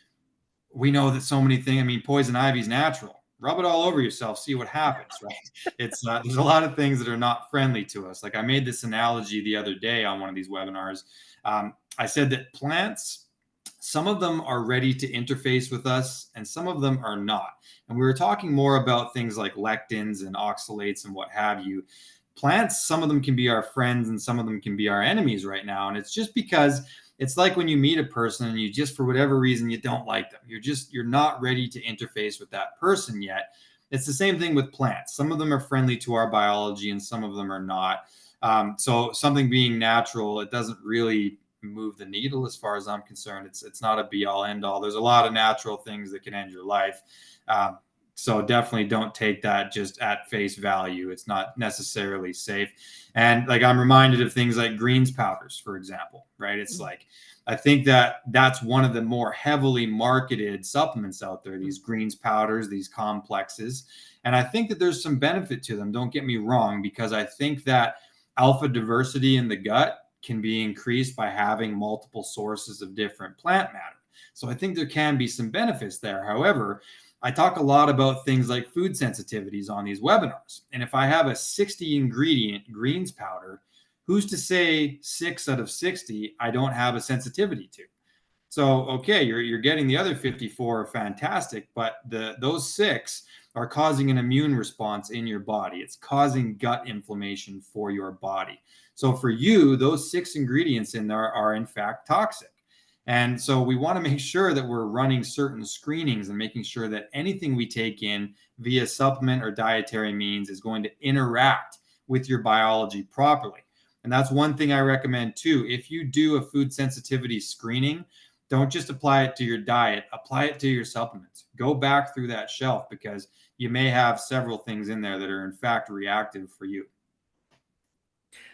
we know that so many things, I mean, poison ivy is natural. Rub it all over yourself, see what happens, right? It's there's a lot of things that are not friendly to us. Like I made this analogy the other day on one of these webinars. I said that plants, some of them are ready to interface with us and some of them are not. And we were talking more about things like lectins and oxalates and what have you. plants, some of them can be our friends and some of them can be our enemies right now. And it's just because it's like when you meet a person and you just, for whatever reason, you don't like them. You're not ready to interface with that person yet. It's the same thing with plants. Some of them are friendly to our biology and some of them are not. So something being natural, it doesn't really move the needle as far as I'm concerned. It's not a be all end all. There's a lot of natural things that can end your life. So definitely don't take that just at face value. It's not necessarily safe. And like I'm reminded of things like greens powders, for example, right? It's like I think that that's one of the more heavily marketed supplements out there, these greens powders, these complexes. And I think that there's some benefit to them. Don't get me wrong, because I think that alpha diversity in the gut can be increased by having multiple sources of different plant matter. So I think there can be some benefits there. However, I talk a lot about things like food sensitivities on these webinars. And if I have a 60 ingredient greens powder, who's to say 6 out of 60 I don't have a sensitivity to? So, okay, you're getting the other 54 are fantastic, but those 6 are causing an immune response in your body. It's causing gut inflammation for your body. So for you, those 6 ingredients in there are in fact toxic. And so we want to make sure that we're running certain screenings and making sure that anything we take in via supplement or dietary means is going to interact with your biology properly. And that's one thing I recommend too. If you do a food sensitivity screening, don't just apply it to your diet, apply it to your supplements. Go back through that shelf because you may have several things in there that are in fact reactive for you.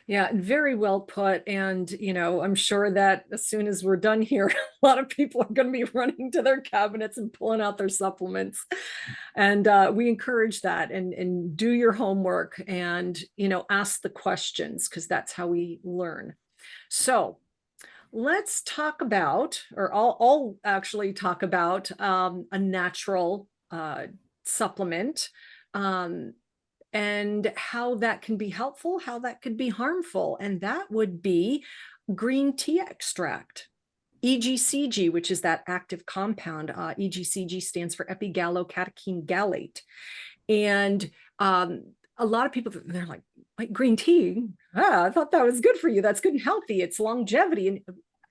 Yeah, very well put. And, I'm sure that as soon as we're done here, a lot of people are going to be running to their cabinets and pulling out their supplements. And we encourage that and do your homework and, ask the questions because that's how we learn. So let's talk about, or I'll actually talk about a natural supplement. And how that can be helpful, how that could be harmful. And that would be green tea extract. EGCG, which is that active compound. EGCG stands for epigallocatechin gallate. And a lot of people, they're like green tea? I thought that was good for you. That's good and healthy. It's longevity. And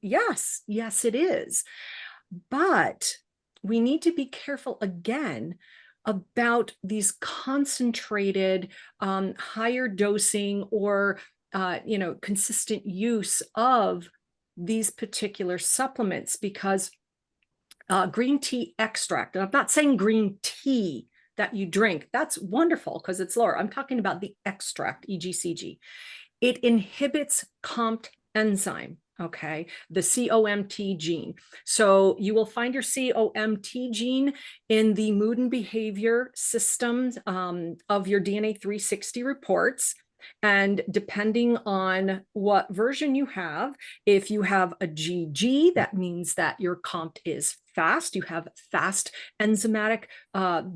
yes, it is. But we need to be careful again about these concentrated, higher dosing or, consistent use of these particular supplements because green tea extract, and I'm not saying green tea that you drink, that's wonderful because it's lower. I'm talking about the extract, EGCG. It inhibits COMT enzyme. Okay, the COMT gene. So you will find your COMT gene in the mood and behavior systems of your DNA 360 reports. And depending on what version you have, if you have a GG, that means that your COMT is fast. You have fast enzymatic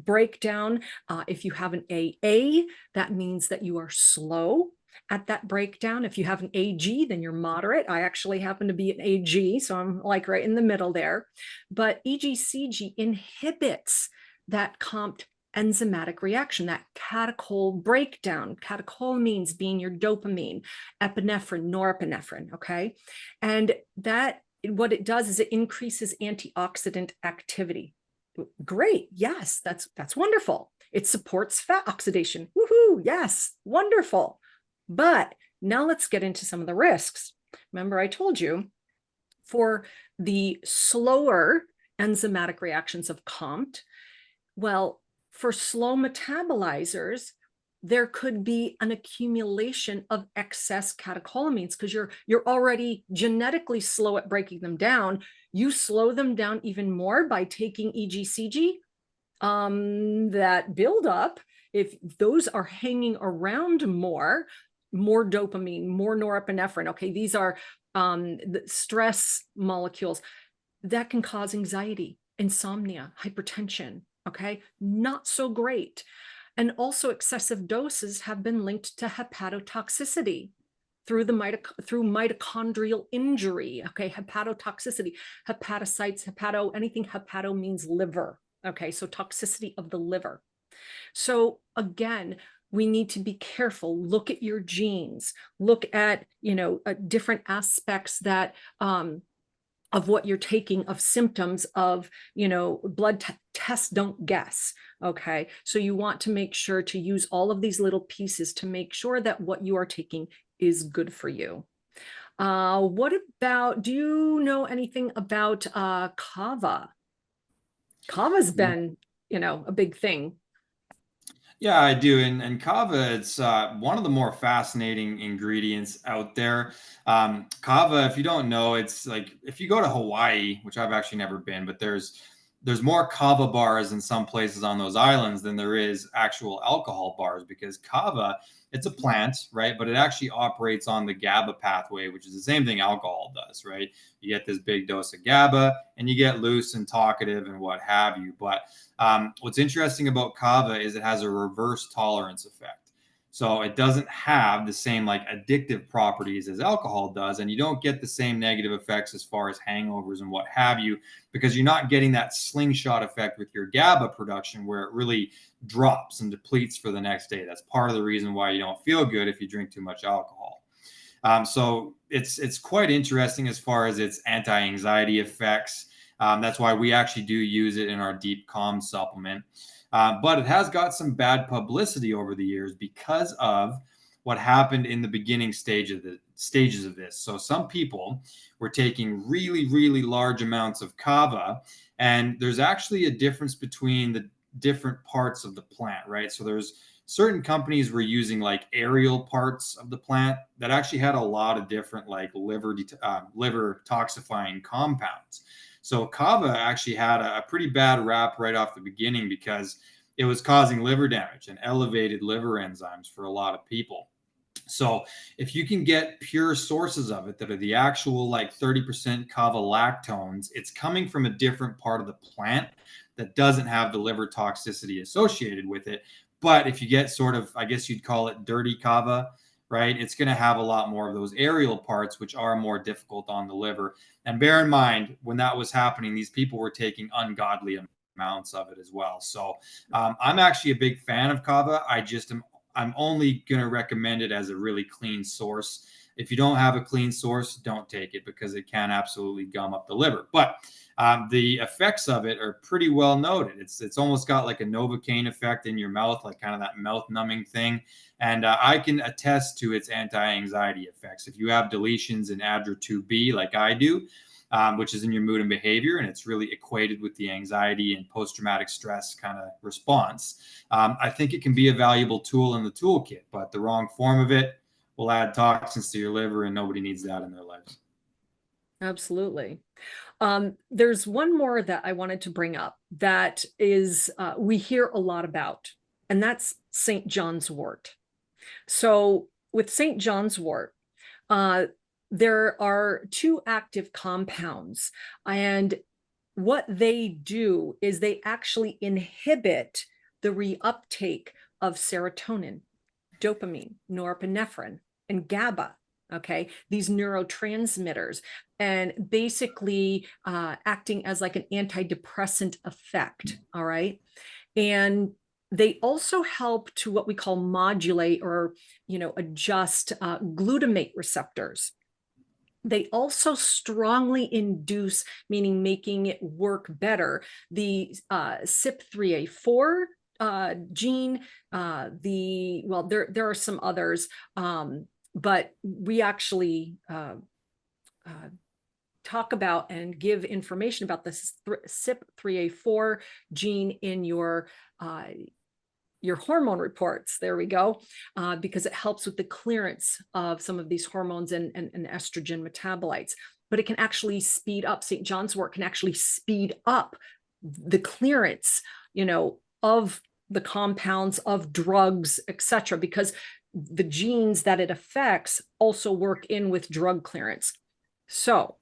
breakdown. If you have an AA, that means that you are slow at that breakdown. If you have an AG, then you're moderate. I actually happen to be an AG, so I'm like right in the middle there. But EGCG inhibits that COMT enzymatic reaction, that catechol breakdown, catecholamines being your dopamine, epinephrine, norepinephrine, okay? And that, what it does is it increases antioxidant activity. Great, yes, that's wonderful. It supports fat oxidation. Woohoo, yes, wonderful. But now let's get into some of the risks. Remember, I told you for the slower enzymatic reactions of COMT, well, for slow metabolizers, there could be an accumulation of excess catecholamines because you're already genetically slow at breaking them down. You slow them down even more by taking EGCG. That buildup, if those are hanging around more dopamine, more norepinephrine. Okay, these are the stress molecules that can cause anxiety, insomnia, hypertension. Okay, not so great. And also excessive doses have been linked to hepatotoxicity through mitochondrial injury. Okay, hepatotoxicity, hepatocytes, anything hepato means liver. Okay, so toxicity of the liver. So again, we need to be careful. Look at your genes, look at, different aspects that, of what you're taking, of symptoms, of, blood tests don't guess. Okay. So you want to make sure to use all of these little pieces to make sure that what you are taking is good for you. What about, do you know anything about kava? Kava's been, a big thing. Yeah, I do. And kava, it's one of the more fascinating ingredients out there. Kava, if you don't know, it's like if you go to Hawaii, which I've actually never been, but there's more kava bars in some places on those islands than there is actual alcohol bars because kava, it's a plant, right? But it actually operates on the GABA pathway, which is the same thing alcohol does, right? You get this big dose of GABA and you get loose and talkative and what have you. But what's interesting about kava is it has a reverse tolerance effect. So it doesn't have the same like addictive properties as alcohol does, and you don't get the same negative effects as far as hangovers and what have you, because you're not getting that slingshot effect with your GABA production where it really drops and depletes for the next day. That's part of the reason why you don't feel good if you drink too much alcohol. So it's quite interesting as far as its anti-anxiety effects. That's why we actually do use it in our Deep Calm supplement. But it has got some bad publicity over the years because of what happened in the beginning stages of this. So some people were taking really, really large amounts of kava, and there's actually a difference between the different parts of the plant, right? So there's certain companies were using like aerial parts of the plant that actually had a lot of different like liver toxifying compounds. So kava actually had a pretty bad rap right off the beginning because it was causing liver damage and elevated liver enzymes for a lot of people. So if you can get pure sources of it that are the actual like 30% kava lactones, it's coming from a different part of the plant that doesn't have the liver toxicity associated with it. But if you get sort of, I guess you'd call it dirty kava, right? It's going to have a lot more of those aerial parts, which are more difficult on the liver. And bear in mind, when that was happening, these people were taking ungodly amounts of it as well. So I'm actually a big fan of kava. I'm only going to recommend it as a really clean source. If you don't have a clean source, don't take it because it can absolutely gum up the liver. But the effects of it are pretty well noted. It's almost got like a Novocaine effect in your mouth, like kind of that mouth numbing thing. And I can attest to its anti-anxiety effects. If you have deletions in ADRA2B like I do, which is in your mood and behavior, and it's really equated with the anxiety and post-traumatic stress kind of response. I think it can be a valuable tool in the toolkit, but the wrong form of it will add toxins to your liver, and nobody needs that in their lives. Absolutely. There's one more that I wanted to bring up that is, we hear a lot about, and that's St. John's wort. So with St. John's wort, there are two active compounds, and what they do is they actually inhibit the reuptake of serotonin, dopamine, norepinephrine, and GABA. Okay, these neurotransmitters, and basically acting as like an antidepressant effect. All right. And they also help to what we call modulate or, adjust glutamate receptors. They also strongly induce, meaning making it work better, the CYP3A4 gene, there are some others, but we actually talk about and give information about this CYP3A4 gene in your hormone reports. There we go, because it helps with the clearance of some of these hormones and estrogen metabolites. But it can actually speed up, St. John's wort can actually speed up the clearance, of the compounds, of drugs, etc., because the genes that it affects also work in with drug clearance. So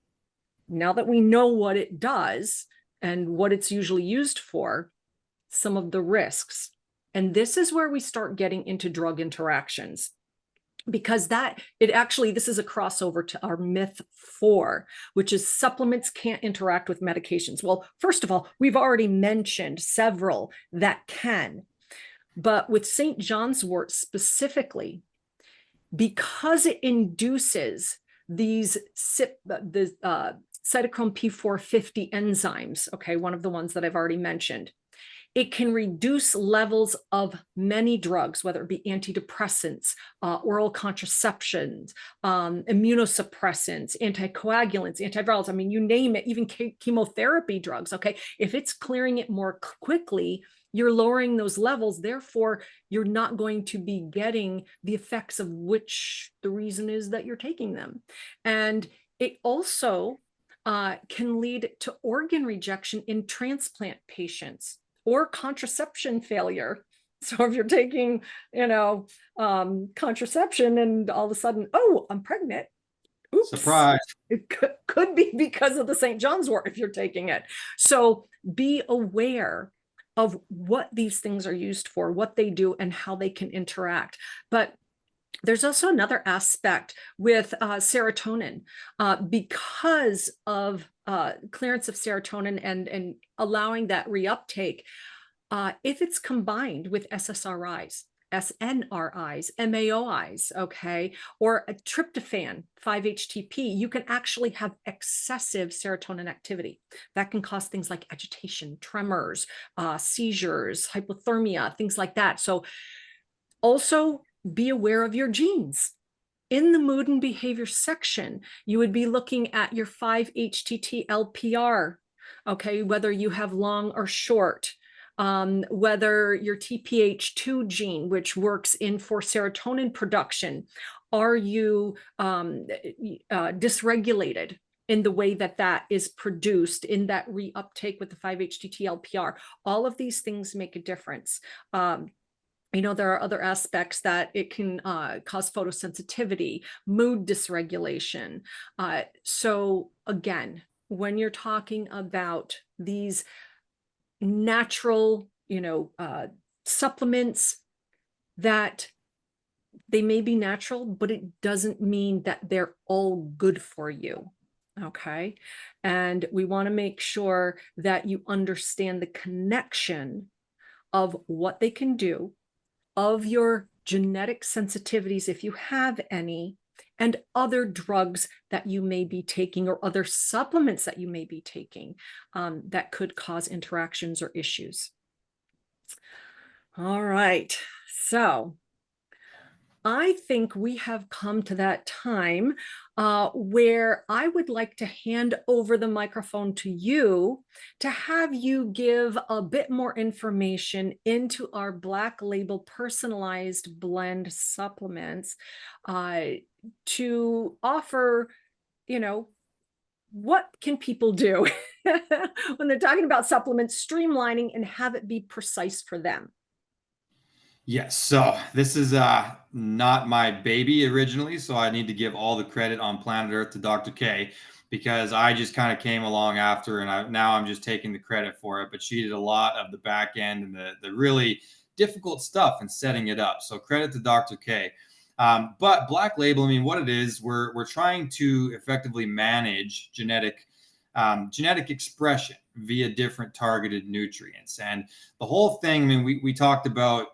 now that we know what it does and what it's usually used for, some of the risks. And this is where we start getting into drug interactions, because this is a crossover to our myth 4, which is supplements can't interact with medications. Well, first of all, we've already mentioned several that can, But with St. John's wort specifically, because it induces these cytochrome P450 enzymes, okay, one of the ones that I've already mentioned, it can reduce levels of many drugs, whether it be antidepressants, oral contraceptions, immunosuppressants, anticoagulants, antivirals. I mean, you name it, even chemotherapy drugs. Okay. If it's clearing it more quickly, you're lowering those levels. Therefore, you're not going to be getting the effects of which the reason is that you're taking them. And it also can lead to organ rejection in transplant patients or contraception failure. So if you're taking, contraception and all of a sudden, oh, I'm pregnant. Oops. Surprise. It could be because of the St. John's wort if you're taking it. So be aware of what these things are used for, what they do, and how they can interact. But there's also another aspect with serotonin because of clearance of serotonin and allowing that reuptake. If it's combined with SSRIs, SNRIs, MAOIs, okay, or a tryptophan, 5-HTP, you can actually have excessive serotonin activity. That can cause things like agitation, tremors, seizures, hypothermia, things like that. So also be aware of your genes. In the mood and behavior section, you would be looking at your 5-HTT-LPR, okay, whether you have long or short, whether your TPH2 gene, which works for serotonin production, are you dysregulated in the way that is produced in that reuptake with the 5-HTT-LPR. All of these things make a difference. There are other aspects that it can cause photosensitivity, mood dysregulation. So again, when you're talking about these natural, supplements, that they may be natural, but it doesn't mean that they're all good for you. Okay. And we want to make sure that you understand the connection of what they can do, of your genetic sensitivities, if you have any, and other drugs that you may be taking or other supplements that you may be taking that could cause interactions or issues. All right. So I think we have come to that time where I would like to hand over the microphone to you to have you give a bit more information into our Black Label personalized blend supplements to offer, what can people do when they're talking about supplements, streamlining, and have it be precise for them. Yes, so this is not my baby originally, so I need to give all the credit on planet Earth to Dr. K, because I just kind of came along after, and now I'm just taking the credit for it. But she did a lot of the back end and the really difficult stuff and setting it up. So credit to Dr. K. But Black Label, I mean, what it is, we're trying to effectively manage genetic expression via different targeted nutrients. And the whole thing, I mean, we talked about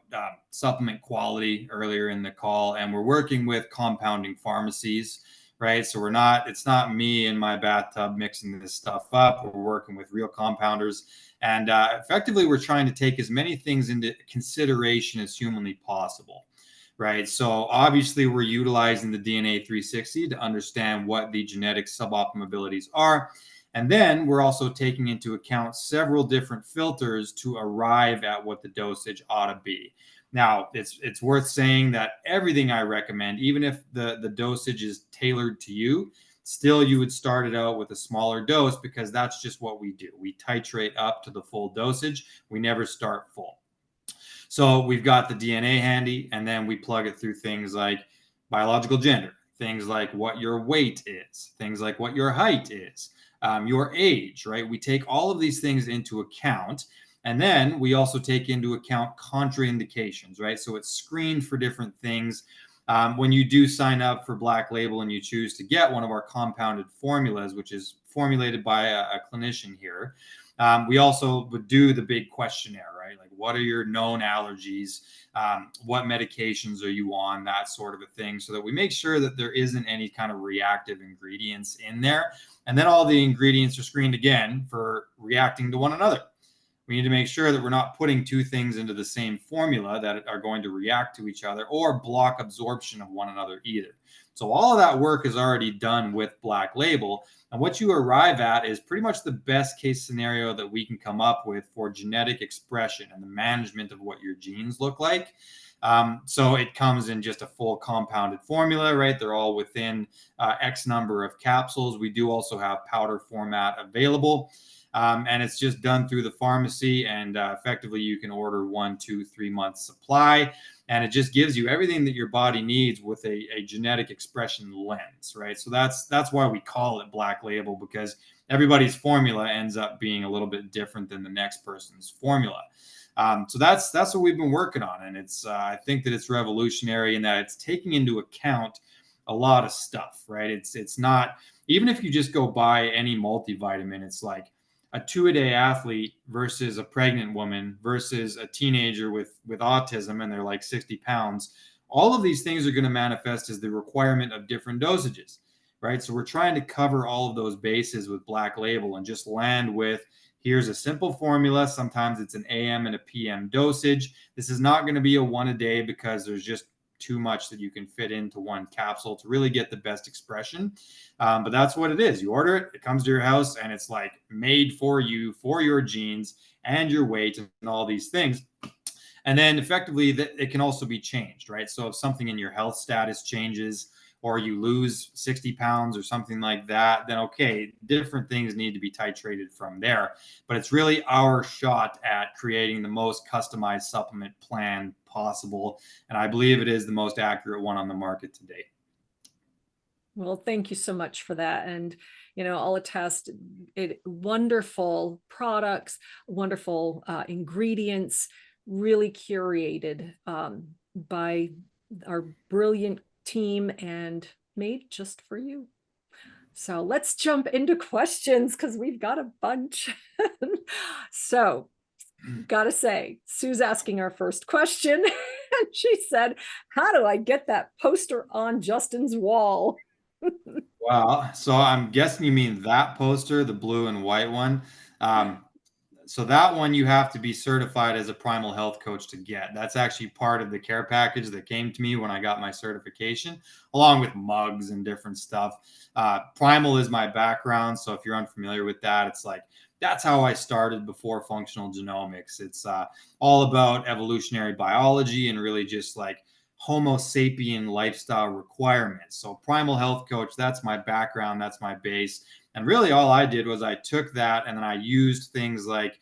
supplement quality earlier in the call, and we're working with compounding pharmacies, right? So it's not me in my bathtub mixing this stuff up. We're working with real compounders. And effectively, we're trying to take as many things into consideration as humanly possible. Right. So obviously we're utilizing the DNA 360 to understand what the genetic suboptimabilities are. And then we're also taking into account several different filters to arrive at what the dosage ought to be. Now, it's worth saying that everything I recommend, even if the dosage is tailored to you, still you would start it out with a smaller dose, because that's just what we do. We titrate up to the full dosage. We never start full. So we've got the DNA handy, and then we plug it through things like biological gender, things like what your weight is, things like what your height is, your age, right? We take all of these things into account. And then we also take into account contraindications, right? So it's screened for different things. When you do sign up for Black Label and you choose to get one of our compounded formulas, which is formulated by a clinician here, we also would do the big questionnaire, right? Like, What are your known allergies? What medications are you on? That sort of a thing, so that we make sure that there isn't any kind of reactive ingredients in there. And then all the ingredients are screened again for reacting to one another. We need to make sure that we're not putting two things into the same formula that are going to react to each other or block absorption of one another either. So all of that work is already done with Black Label. And what you arrive at is pretty much the best case scenario that we can come up with for genetic expression and the management of what your genes look like. So it comes in just a full compounded formula, right? They're all within X number of capsules. We do also have powder format available. And it's just done through the pharmacy, and effectively you can order 1, 2, 3 months supply, and it just gives you everything that your body needs with a genetic expression lens, right? So that's why we call it Black Label, because everybody's formula ends up being a little bit different than the next person's formula. So that's what we've been working on, and it's I think that it's revolutionary in that it's taking into account a lot of stuff, right? It's not, even if you just go buy any multivitamin, it's like a 2-a-day athlete versus a pregnant woman versus a teenager with autism and they're like 60 pounds. All of these things are going to manifest as the requirement of different dosages, right? So we're trying to cover all of those bases with Black Label and just land with, here's a simple formula. Sometimes it's an AM and a PM dosage. This is not going to be a 1 a day because there's just too much that you can fit into one capsule to really get the best expression. But that's what it is. You order it, it comes to your house, and it's like made for you, for your genes and your weight and all these things. And then effectively it can also be changed, right? So if something in your health status changes, or you lose 60 pounds or something like that, then okay, different things need to be titrated from there. But it's really our shot at creating the most customized supplement plan possible. And I believe it is the most accurate one on the market today. Well, thank you so much for that. And, I'll attest, wonderful products, wonderful ingredients, really curated by our brilliant team and made just for you. So let's jump into questions because we've got a bunch. So, gotta say, Sue's asking our first question. And she said, how do I get that poster on Justin's wall? Wow. So I'm guessing you mean that poster, the blue and white one. So that one you have to be certified as a primal health coach to get. That's actually part of the care package that came to me when I got my certification, along with mugs and different stuff. Primal is my background. So if you're unfamiliar with that, it's like, that's how I started before functional genomics. It's all about evolutionary biology and really just like Homo sapien lifestyle requirements. So primal health coach, that's my background, that's my base. And really all I did was I took that and then I used things like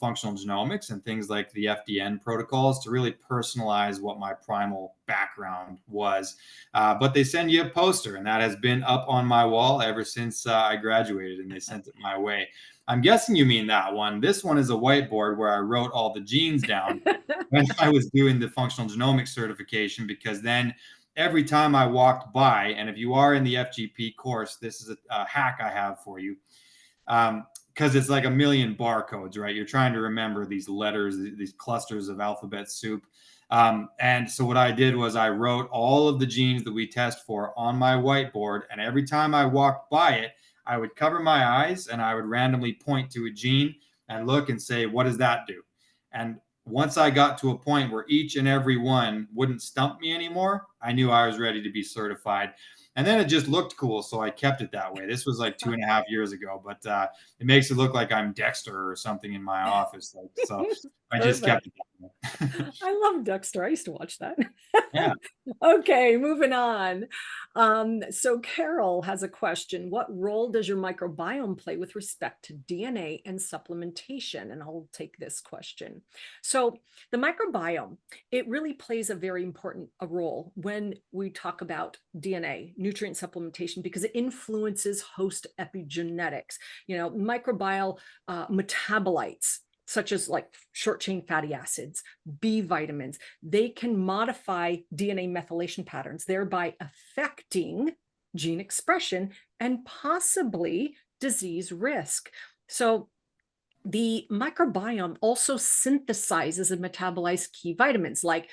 functional genomics and things like the FDN protocols to really personalize what my primal background was. But they send you a poster, and that has been up on my wall ever since I graduated, and they sent it my way. I'm guessing you mean that one. This one is a whiteboard where I wrote all the genes down when I was doing the functional genomics certification, because then every time I walked by, and if you are in the FGP course, this is a hack I have for you. Because it's like a million barcodes, right? You're trying to remember these letters, these clusters of alphabet soup. And so what I did was I wrote all of the genes that we test for on my whiteboard. And every time I walked by it, I would cover my eyes and I would randomly point to a gene and look and say, what does that do? And once I got to a point where each and every one wouldn't stump me anymore, I knew I was ready to be certified. And then it just looked cool, so I kept it that way. This was like 2.5 years ago, but it makes it look like I'm Dexter or something in my office. So I just kept it that way. I love Dexter. I used to watch that. Yeah. Okay, moving on. So Carol has a question. What role does your microbiome play with respect to DNA and supplementation? And I'll take this question. So the microbiome, it really plays a very important role when we talk about DNA, nutrient supplementation, because it influences host epigenetics, microbial metabolites, such as like short chain fatty acids, B vitamins. They can modify DNA methylation patterns, thereby affecting gene expression and possibly disease risk. So The microbiome also synthesizes and metabolizes key vitamins like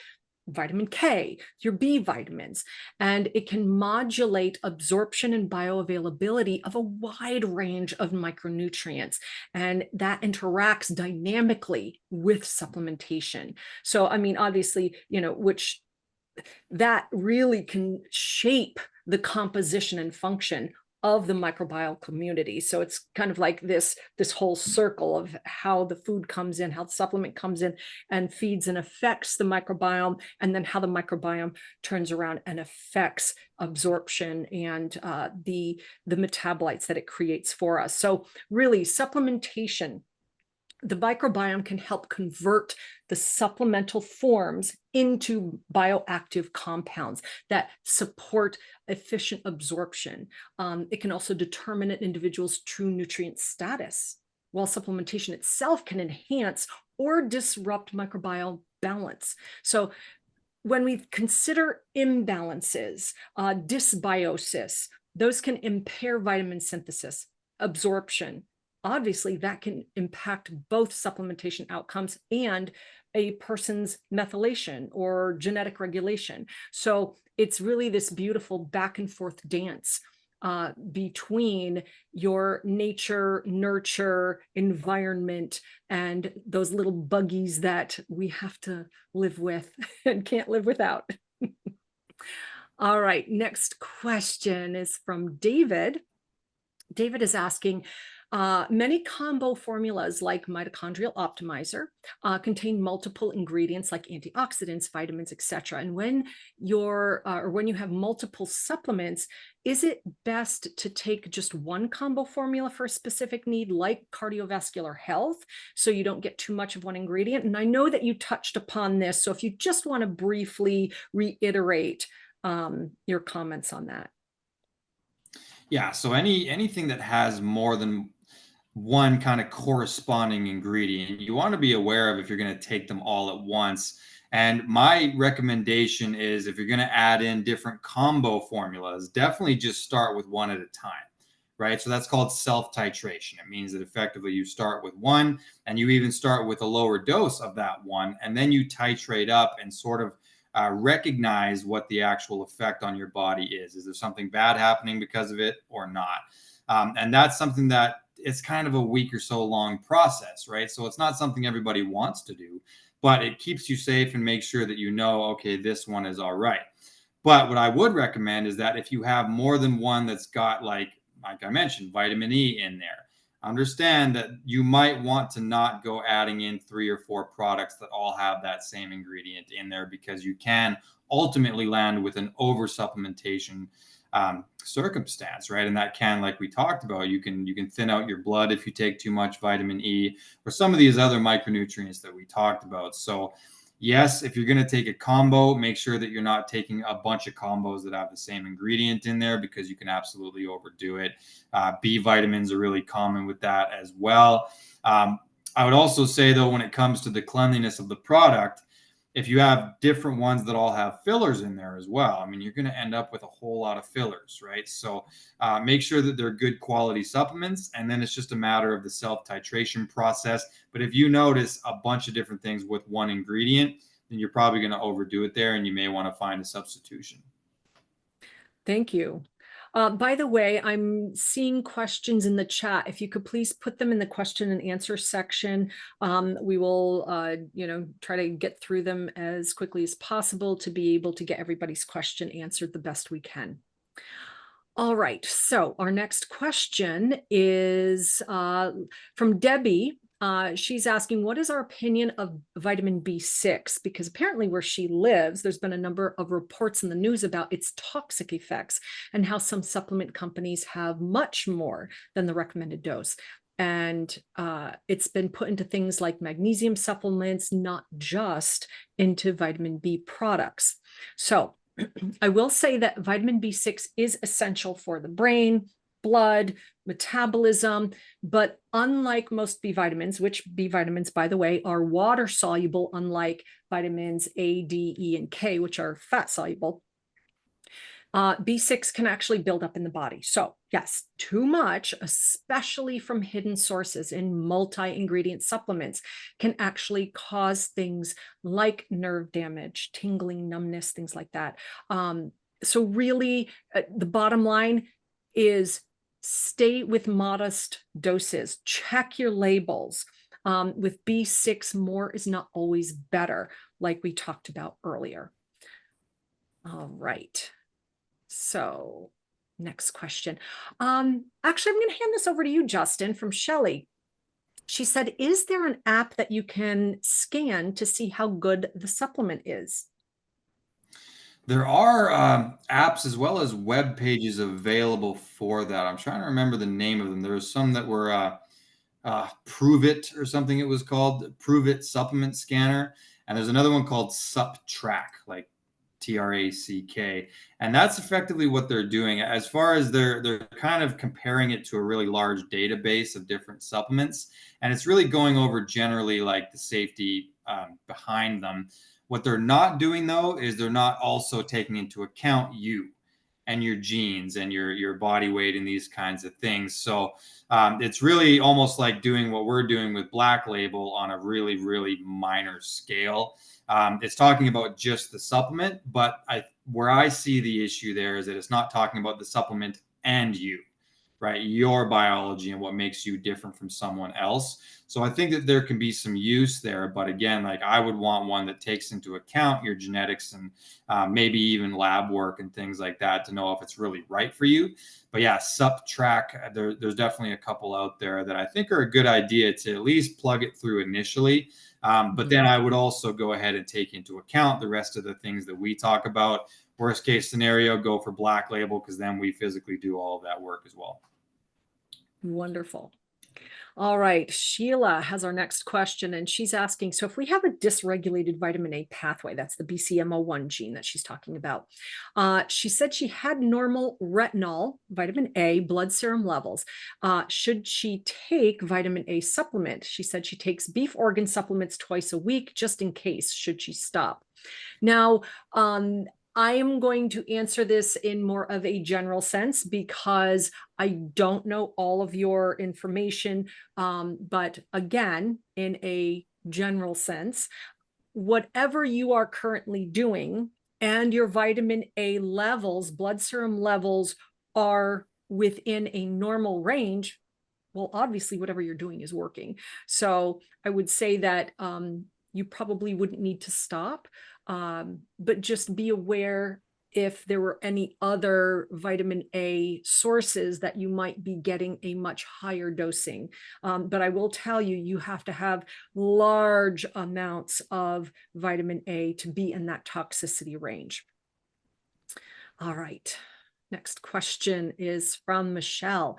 vitamin K, your B vitamins, and it can modulate absorption and bioavailability of a wide range of micronutrients. And that interacts dynamically with supplementation. So, I mean, obviously, which that really can shape the composition and function of the microbial community. So it's kind of like this whole circle of how the food comes in, how the supplement comes in and feeds and affects the microbiome, and then how the microbiome turns around and affects absorption and the metabolites that it creates for us. So really, supplementation, the microbiome can help convert the supplemental forms into bioactive compounds that support efficient absorption. It can also determine an individual's true nutrient status, while supplementation itself can enhance or disrupt microbiome balance. So when we consider imbalances, dysbiosis, those can impair vitamin synthesis, absorption. Obviously, that can impact both supplementation outcomes and a person's methylation or genetic regulation. So it's really this beautiful back and forth dance between your nature, nurture, environment, and those little buggies that we have to live with and can't live without. All right, next question is from David. David is asking, many combo formulas like Mitochondrial Optimizer contain multiple ingredients like antioxidants, vitamins, etc. And when when you have multiple supplements, is it best to take just one combo formula for a specific need, like cardiovascular health, so you don't get too much of one ingredient? And I know that you touched upon this, so if you just want to briefly reiterate your comments on that. Yeah, so anything that has more than one kind of corresponding ingredient, you want to be aware of if you're going to take them all at once. And my recommendation is, if you're going to add in different combo formulas, definitely just start with one at a time, right? So that's called self-titration. It means that effectively you start with one, and you even start with a lower dose of that one, and then you titrate up and sort of recognize what the actual effect on your body is. Is there something bad happening because of it or not? And that's something that it's kind of a week or so long process, right? So it's not something everybody wants to do, but it keeps you safe and makes sure that you know, okay, this one is all right. But what I would recommend is that if you have more than one that's got, like I mentioned, vitamin E in there, understand that you might want to not go adding in 3 or 4 products that all have that same ingredient in there, because you can ultimately land with an over supplementation circumstance, right? And that can, like we talked about, you can thin out your blood if you take too much vitamin E or some of these other micronutrients that we talked about. So yes, if you're going to take a combo, make sure that you're not taking a bunch of combos that have the same ingredient in there, because you can absolutely overdo it. B vitamins are really common with that as well. I would also say, though, when it comes to the cleanliness of the product, if you have different ones that all have fillers in there as well, I mean, you're going to end up with a whole lot of fillers, right? So make sure that they're good quality supplements, and then it's just a matter of the self-titration process. But if you notice a bunch of different things with one ingredient, then you're probably going to overdo it there, and you may want to find a substitution. Thank you. By the way, I'm seeing questions in the chat. If you could please put them in the question and answer section, we will, try to get through them as quickly as possible to be able to get everybody's question answered the best we can. All right, so our next question is from Debbie. She's asking, what is our opinion of vitamin B6? Because apparently where she lives, there's been a number of reports in the news about its toxic effects and how some supplement companies have much more than the recommended dose. And it's been put into things like magnesium supplements, not just into vitamin B products. So I will say that vitamin B6 is essential for the brain, blood, metabolism, but unlike most B vitamins, which B vitamins, by the way, are water soluble, unlike vitamins A, D, E, and K, which are fat soluble, B6 can actually build up in the body. So, yes, too much, especially from hidden sources in multi ingredient supplements, can actually cause things like nerve damage, tingling, numbness, things like that. So, really, the bottom line is stay with modest doses, check your labels. With B6, more is not always better, like we talked about earlier. All right. So, next question. Actually, I'm going to hand this over to you, Justin, from Shelly. She said, is there an app that you can scan to see how good the supplement is? There are apps as well as web pages available for that. I'm trying to remember the name of them. There was some that were Prove It or something it was called, Prove It Supplement Scanner. And there's another one called SupTrack, like TRACK. And that's effectively what they're doing. As far as they're kind of comparing it to a really large database of different supplements. And it's really going over generally like the safety behind them. What they're not doing though is they're not also taking into account you and your genes and your body weight and these kinds of things. So it's really almost like doing what we're doing with Black Label on a really, really minor scale. It's talking about just the supplement, but where I see the issue there is that it's not talking about the supplement and you, right? Your biology and what makes you different from someone else. So I think that there can be some use there, but again, like I would want one that takes into account your genetics and maybe even lab work and things like that to know if it's really right for you. But yeah, SupTrack, there's definitely a couple out there that I think are a good idea to at least plug it through initially. But then I would also go ahead and take into account the rest of the things that we talk about. Worst case scenario, go for Black Label because then we physically do all of that work as well. Wonderful. All right. Sheila has our next question, and she's asking, so if we have a dysregulated vitamin A pathway, that's the BCMO1 gene that she's talking about. She said she had normal retinol, vitamin A, blood serum levels. Should she take vitamin A supplement? She said she takes beef organ supplements twice a week, just in case. Should she stop? Now, I am going to answer this in more of a general sense because I don't know all of your information. But again, in a general sense, whatever you are currently doing and your vitamin A levels, blood serum levels are within a normal range, well, obviously, whatever you're doing is working. So I would say that you probably wouldn't need to stop. But just be aware if there were any other vitamin A sources that you might be getting a much higher dosing. But I will tell you, you have to have large amounts of vitamin A to be in that toxicity range. All right. Next question is from Michelle.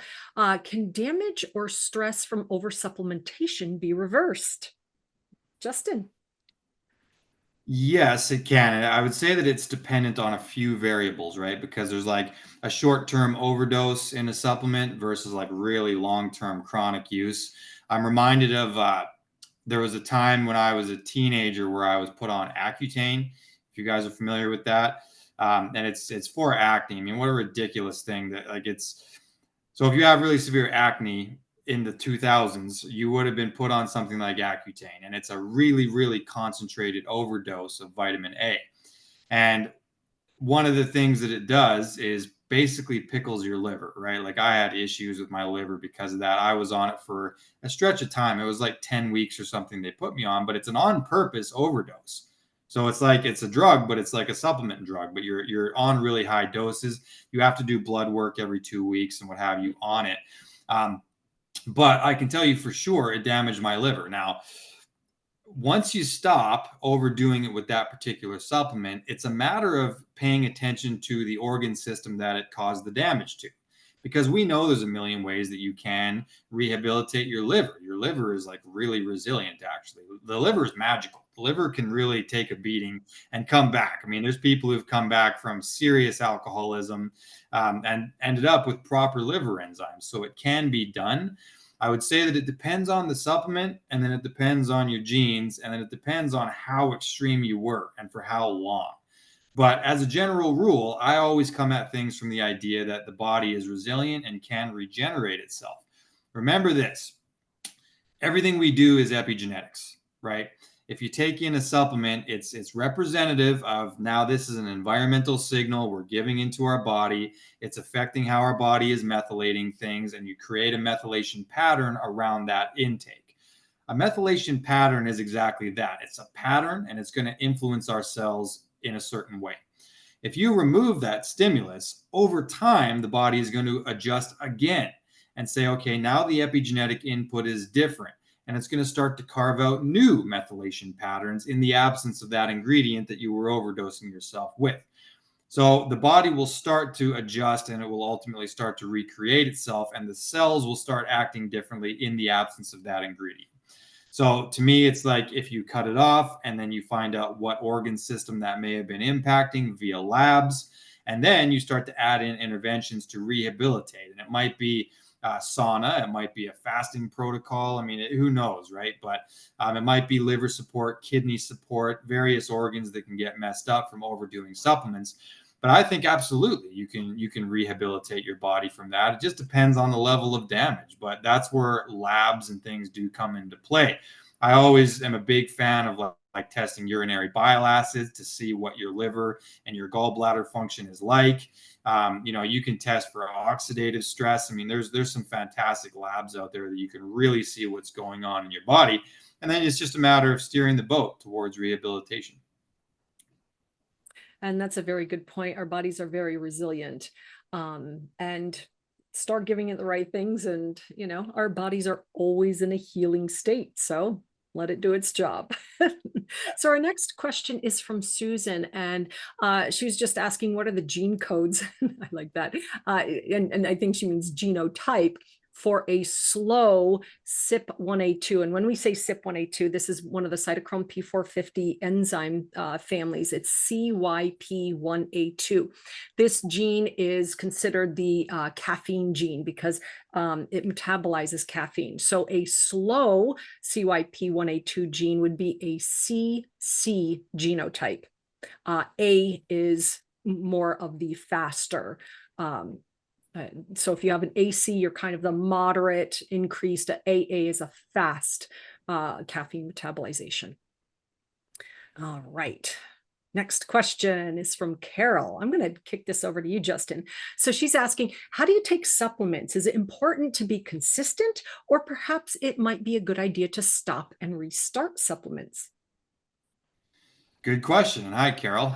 Can damage or stress from oversupplementation be reversed? Justin. Yes, it can. And I would say that it's dependent on a few variables, right? Because there's like a short-term overdose in a supplement versus like really long-term chronic use. I'm reminded of there was a time when I was a teenager where I was put on Accutane, if you guys are familiar with that. And it's for acne. I mean, what a ridiculous thing that like it's so if you have really severe acne in the 2000s, you would have been put on something like Accutane, and it's a really, really concentrated overdose of vitamin A. And one of the things that it does is basically pickles your liver, right? Like I had issues with my liver because of that. I was on it for a stretch of time. It was like 10 weeks or something they put me on, but it's an on purpose overdose. So it's like it's a drug, but it's like a supplement drug, but you're on really high doses. You have to do blood work every 2 weeks and what have you on it. Um, but I can tell you for sure it damaged my liver. Now, once you stop overdoing it with that particular supplement, it's a matter of paying attention to the organ system that it caused the damage to. Because we know there's a million ways that you can rehabilitate your liver. Your liver is like really resilient, actually. The liver is magical. The liver can really take a beating and come back. I mean, there's people who've come back from serious alcoholism and ended up with proper liver enzymes. So it can be done. I would say that it depends on the supplement, and then it depends on your genes, and then it depends on how extreme you were and for how long. But as a general rule, I always come at things from the idea that the body is resilient and can regenerate itself. Remember this: everything we do is epigenetics, right? If you take in a supplement, it's representative of, now this is an environmental signal we're giving into our body. It's affecting how our body is methylating things, and you create a methylation pattern around that intake. A methylation pattern is exactly that. It's a pattern, and it's going to influence our cells in a certain way. If you remove that stimulus, over time, the body is going to adjust again and say, okay, now the epigenetic input is different. And it's going to start to carve out new methylation patterns in the absence of that ingredient that you were overdosing yourself with. So the body will start to adjust, and it will ultimately start to recreate itself, and the cells will start acting differently in the absence of that ingredient. So to me, it's like if you cut it off and then you find out what organ system that may have been impacting via labs, and then you start to add in interventions to rehabilitate. And it might be sauna, it might be a fasting protocol. I mean, who knows, right? But it might be liver support, kidney support, various organs that can get messed up from overdoing supplements. But I think absolutely you can rehabilitate your body from that. It just depends on the level of damage, but that's where labs and things do come into play. I always am a big fan of like testing urinary bile acids to see what your liver and your gallbladder function is like. You can test for oxidative stress. I mean, there's some fantastic labs out there that you can really see what's going on in your body, and then it's just a matter of steering the boat towards rehabilitation. And that's a very good point. Our bodies are very resilient. And start giving it the right things. And, our bodies are always in a healing state. So let it do its job. So our next question is from Susan, and she was just asking, what are the gene codes? I like that. And I think she means genotype for a slow CYP1A2. And when we say CYP1A2, this is one of the cytochrome P450 enzyme families. It's CYP1A2. This gene is considered the caffeine gene because it metabolizes caffeine. So a slow CYP1A2 gene would be a CC genotype. A is more of the faster. So if you have an AC, you're kind of the moderate increased. AA is a fast caffeine metabolization. All right. Next question is from Carol. I'm going to kick this over to you, Justin. So she's asking, how do you take supplements? Is it important to be consistent, or perhaps it might be a good idea to stop and restart supplements? Good question. And hi, Carol.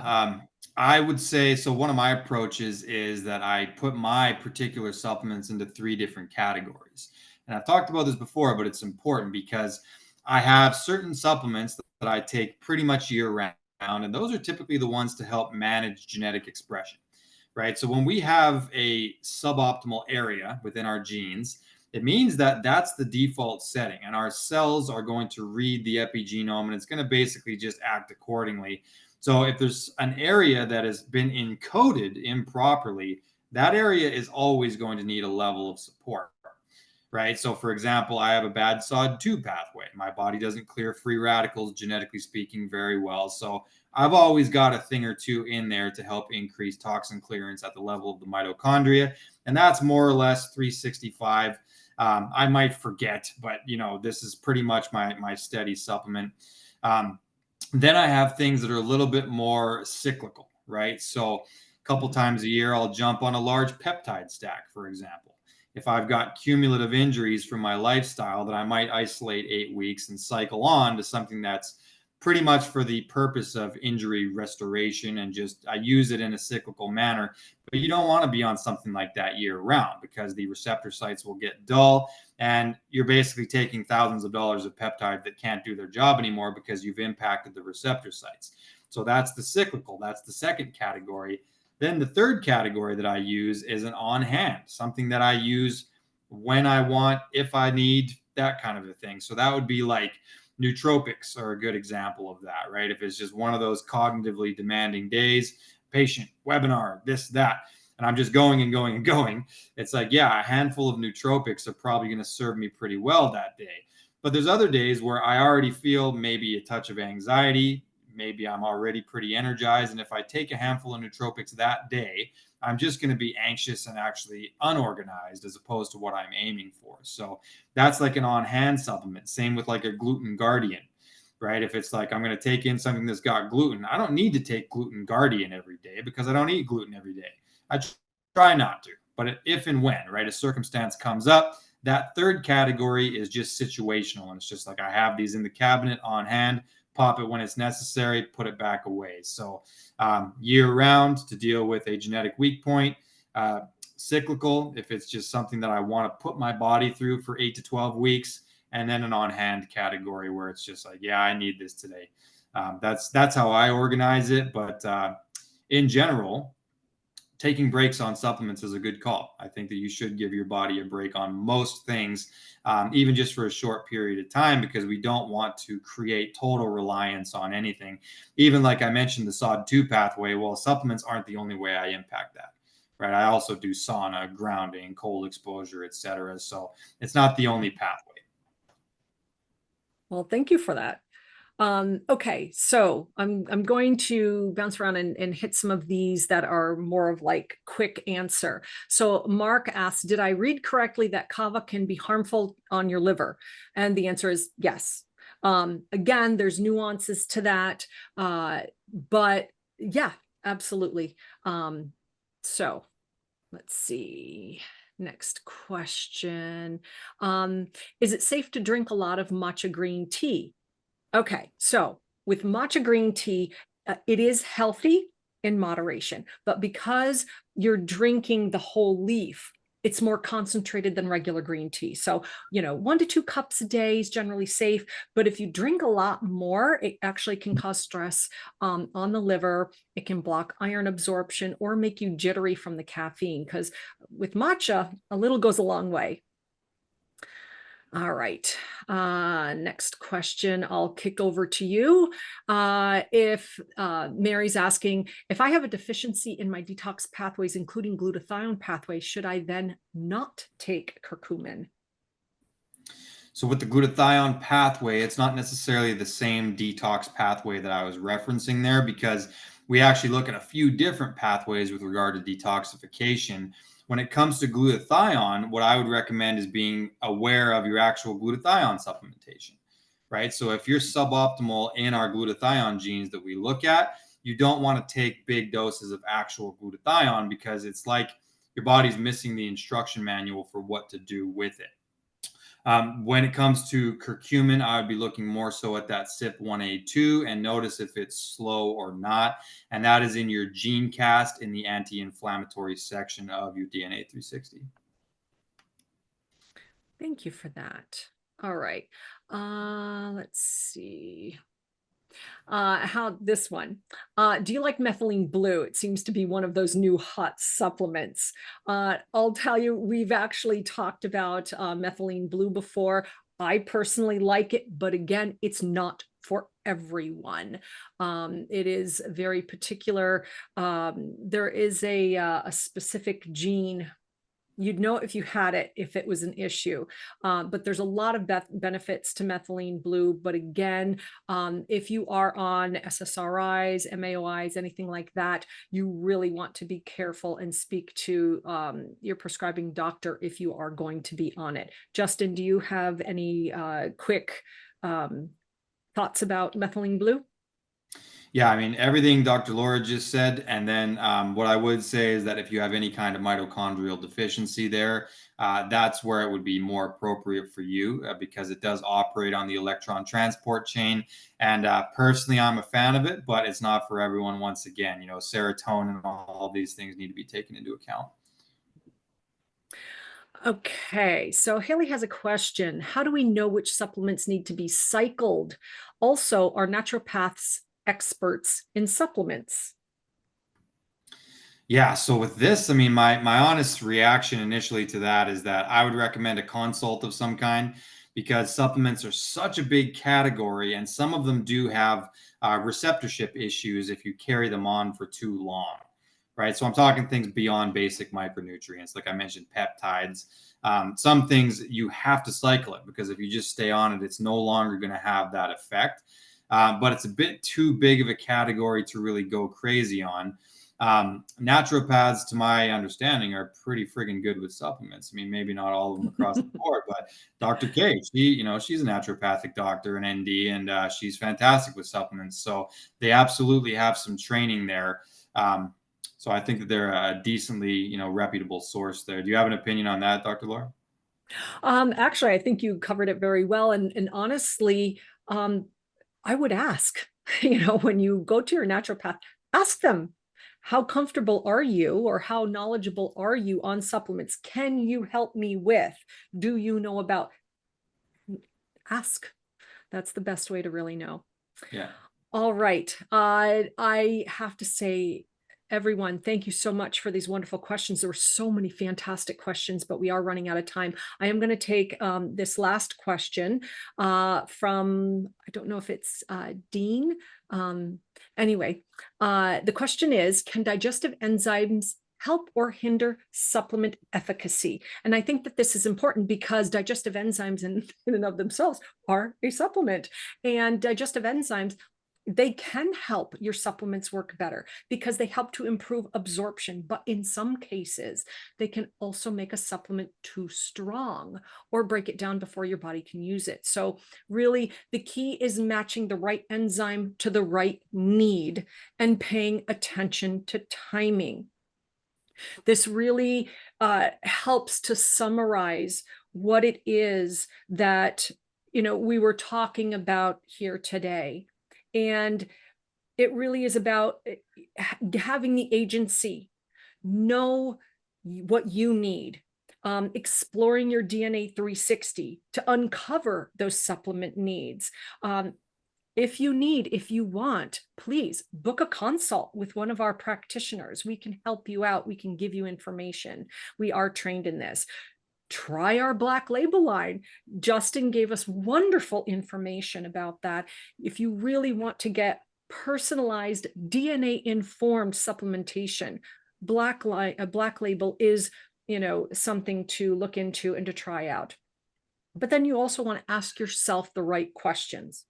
I would say so. One of my approaches is that I put my particular supplements into three different categories. And I've talked about this before, but it's important because I have certain supplements that I take pretty much year round. And those are typically the ones to help manage genetic expression, right? So when we have a suboptimal area within our genes, it means that that's the default setting, and our cells are going to read the epigenome, and it's going to basically just act accordingly. So if there's an area that has been encoded improperly, that area is always going to need a level of support, right? So, for example, I have a bad SOD2 pathway. My body doesn't clear free radicals, genetically speaking, very well. So, I've always got a thing or two in there to help increase toxin clearance at the level of the mitochondria. And that's more or less 365. I might forget, but this is pretty much my steady supplement. Then I have things that are a little bit more cyclical, right? So, a couple times a year, I'll jump on a large peptide stack, for example. If I've got cumulative injuries from my lifestyle, that I might isolate 8 weeks and cycle on to something that's pretty much for the purpose of injury restoration, and just I use it in a cyclical manner. But you don't want to be on something like that year round, because the receptor sites will get dull, and you're basically taking thousands of dollars of peptide that can't do their job anymore because you've impacted the receptor sites. So that's the cyclical. That's the second category. Then the third category that I use is an on hand, something that I use when I want, if I need, that kind of a thing. So that would be like nootropics are a good example of that, right? If it's just one of those cognitively demanding days, patient, webinar, this, that, and I'm just going and going and going, it's like, yeah, a handful of nootropics are probably going to serve me pretty well that day. But there's other days where I already feel maybe a touch of anxiety, maybe I'm already pretty energized. And if I take a handful of nootropics that day, I'm just going to be anxious and actually unorganized as opposed to what I'm aiming for. So that's like an on-hand supplement. Same with like a gluten guardian, right? If it's like I'm going to take in something that's got gluten, I don't need to take gluten guardian every day because I don't eat gluten every day. I try not to, but if and when, right, a circumstance comes up, that third category is just situational. And it's just like I have these in the cabinet on hand, pop it when it's necessary, put it back away. So year round to deal with a genetic weak point, cyclical if it's just something that I want to put my body through for 8 to 12 weeks, and then an on-hand category where it's just like, yeah, I need this today. That's how I organize it. But in general, taking breaks on supplements is a good call. I think that you should give your body a break on most things, even just for a short period of time, because we don't want to create total reliance on anything. Even like I mentioned, the SOD2 pathway, well, supplements aren't the only way I impact that, right? I also do sauna, grounding, cold exposure, etc. So it's not the only pathway. Well, thank you for that. Okay, so I'm going to bounce around and hit some of these that are more of like quick answer. So Mark asks, did I read correctly that kava can be harmful on your liver? And the answer is yes. Again, there's nuances to that, but yeah, absolutely. So let's see. Next question. Is it safe to drink a lot of matcha green tea? Okay, so with matcha green tea, it is healthy in moderation, but because you're drinking the whole leaf, it's more concentrated than regular green tea. So, 1 to 2 cups a day is generally safe, but if you drink a lot more, it actually can cause stress on the liver. It can block iron absorption or make you jittery from the caffeine, because with matcha, a little goes a long way. All right. Next question, I'll kick over to you. If Mary's asking, if I have a deficiency in my detox pathways, including glutathione pathway, should I then not take curcumin? So with the glutathione pathway, it's not necessarily the same detox pathway that I was referencing there, because we actually look at a few different pathways with regard to detoxification. When it comes to glutathione, what I would recommend is being aware of your actual glutathione supplementation, right? So if you're suboptimal in our glutathione genes that we look at, you don't want to take big doses of actual glutathione, because it's like your body's missing the instruction manual for what to do with it. When it comes to curcumin, I would be looking more so at that CYP1A2 and notice if it's slow or not. And that is in your gene cast in the anti-inflammatory section of your DNA 360. Thank you for that. All right. Let's see. How this one? Do you like methylene blue? It seems to be one of those new hot supplements. I'll tell you, we've actually talked about methylene blue before. I personally like it, but again, it's not for everyone. It is very particular. There is a specific gene. You'd know if you had it, if it was an issue. But there's a lot of benefits to methylene blue. But again, if you are on SSRIs, MAOIs, anything like that, you really want to be careful and speak to your prescribing doctor if you are going to be on it. Justin, do you have any quick thoughts about methylene blue? Yeah, I mean, everything Dr. Laura just said. And then what I would say is that if you have any kind of mitochondrial deficiency there, that's where it would be more appropriate for you, because it does operate on the electron transport chain. And personally, I'm a fan of it, but it's not for everyone. Once again, serotonin and all these things need to be taken into account. Okay, so Haley has a question. How do we know which supplements need to be cycled? Also, are naturopaths experts in supplements? Yeah, so with this, I mean, my honest reaction initially to that is that I would recommend a consult of some kind, because supplements are such a big category, and some of them do have receptorship issues if you carry them on for too long, right? So I'm talking things beyond basic micronutrients, like I mentioned, peptides. Some things you have to cycle it, because if you just stay on it, it's no longer going to have that effect. but it's a bit too big of a category to really go crazy on. Naturopaths, to my understanding, are pretty friggin' good with supplements. I mean, maybe not all of them across the board, but Dr. K, she's a naturopathic doctor, an ND, and she's fantastic with supplements. So they absolutely have some training there. So I think that they're a decently, reputable source there. Do you have an opinion on that, Dr. Laura? Actually, I think you covered it very well. And honestly, I would ask, when you go to your naturopath, ask them, how comfortable are you, or how knowledgeable are you on supplements? Can you help me with? Do you know about? Ask. That's the best way to really know. Yeah. All right. I have to say, everyone, thank you so much for these wonderful questions. There were so many fantastic questions, but we are running out of time. I am going to take this last question from, I don't know if it's Dean. Anyway, the question is, can digestive enzymes help or hinder supplement efficacy? And I think that this is important because digestive enzymes in and of themselves are a supplement. And digestive enzymes, they can help your supplements work better because they help to improve absorption. But in some cases, they can also make a supplement too strong or break it down before your body can use it. So really, the key is matching the right enzyme to the right need and paying attention to timing. This really helps to summarize what it is that we were talking about here today. And it really is about having the agency, know what you need, exploring your DNA 360 to uncover those supplement needs. If you want, please book a consult with one of our practitioners. We can help you out. We can give you information. We are trained in this. Try our Black Label line. Justin gave us wonderful information about that. If you really want to get personalized DNA-informed supplementation, Black Label is, something to look into and to try out. But then you also want to ask yourself the right questions.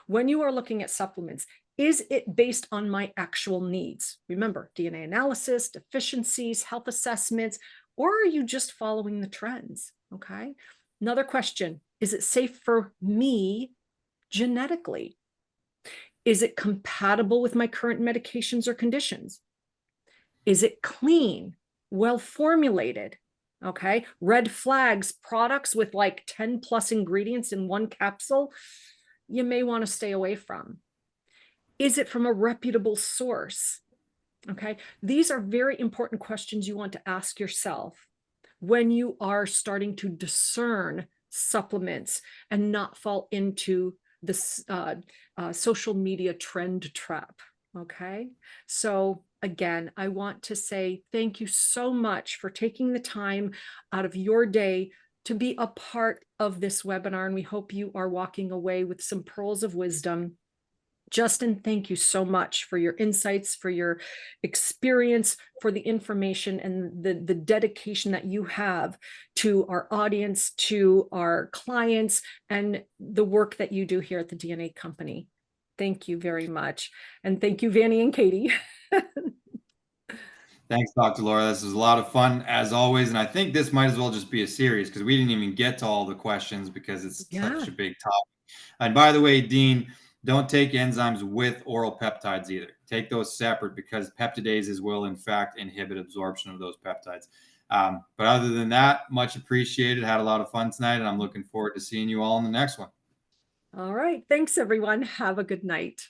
When you are looking at supplements, is it based on my actual needs? Remember, DNA analysis, deficiencies, health assessments, or are you just following the trends? Okay. Another question, is it safe for me genetically? Is it compatible with my current medications or conditions? Is it clean, well formulated? Okay. Red flags, products with like 10 plus ingredients in one capsule, you may want to stay away from. Is it from a reputable source? Okay. These are very important questions you want to ask yourself when you are starting to discern supplements and not fall into this social media trend trap. Okay. So again, I want to say thank you so much for taking the time out of your day to be a part of this webinar. And we hope you are walking away with some pearls of wisdom. Justin, thank you so much for your insights, for your experience, for the information and the dedication that you have to our audience, to our clients, and the work that you do here at the DNA Company. Thank you very much. And thank you, Vanny and Katie. Thanks, Dr. Laura. This was a lot of fun as always. And I think this might as well just be a series because we didn't even get to all the questions because it's such a big topic. And by the way, Dean, don't take enzymes with oral peptides either. Take those separate because peptidases will, in fact, inhibit absorption of those peptides. But other than that, much appreciated. Had a lot of fun tonight, and I'm looking forward to seeing you all in the next one. All right. Thanks, everyone. Have a good night.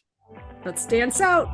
Let's dance out.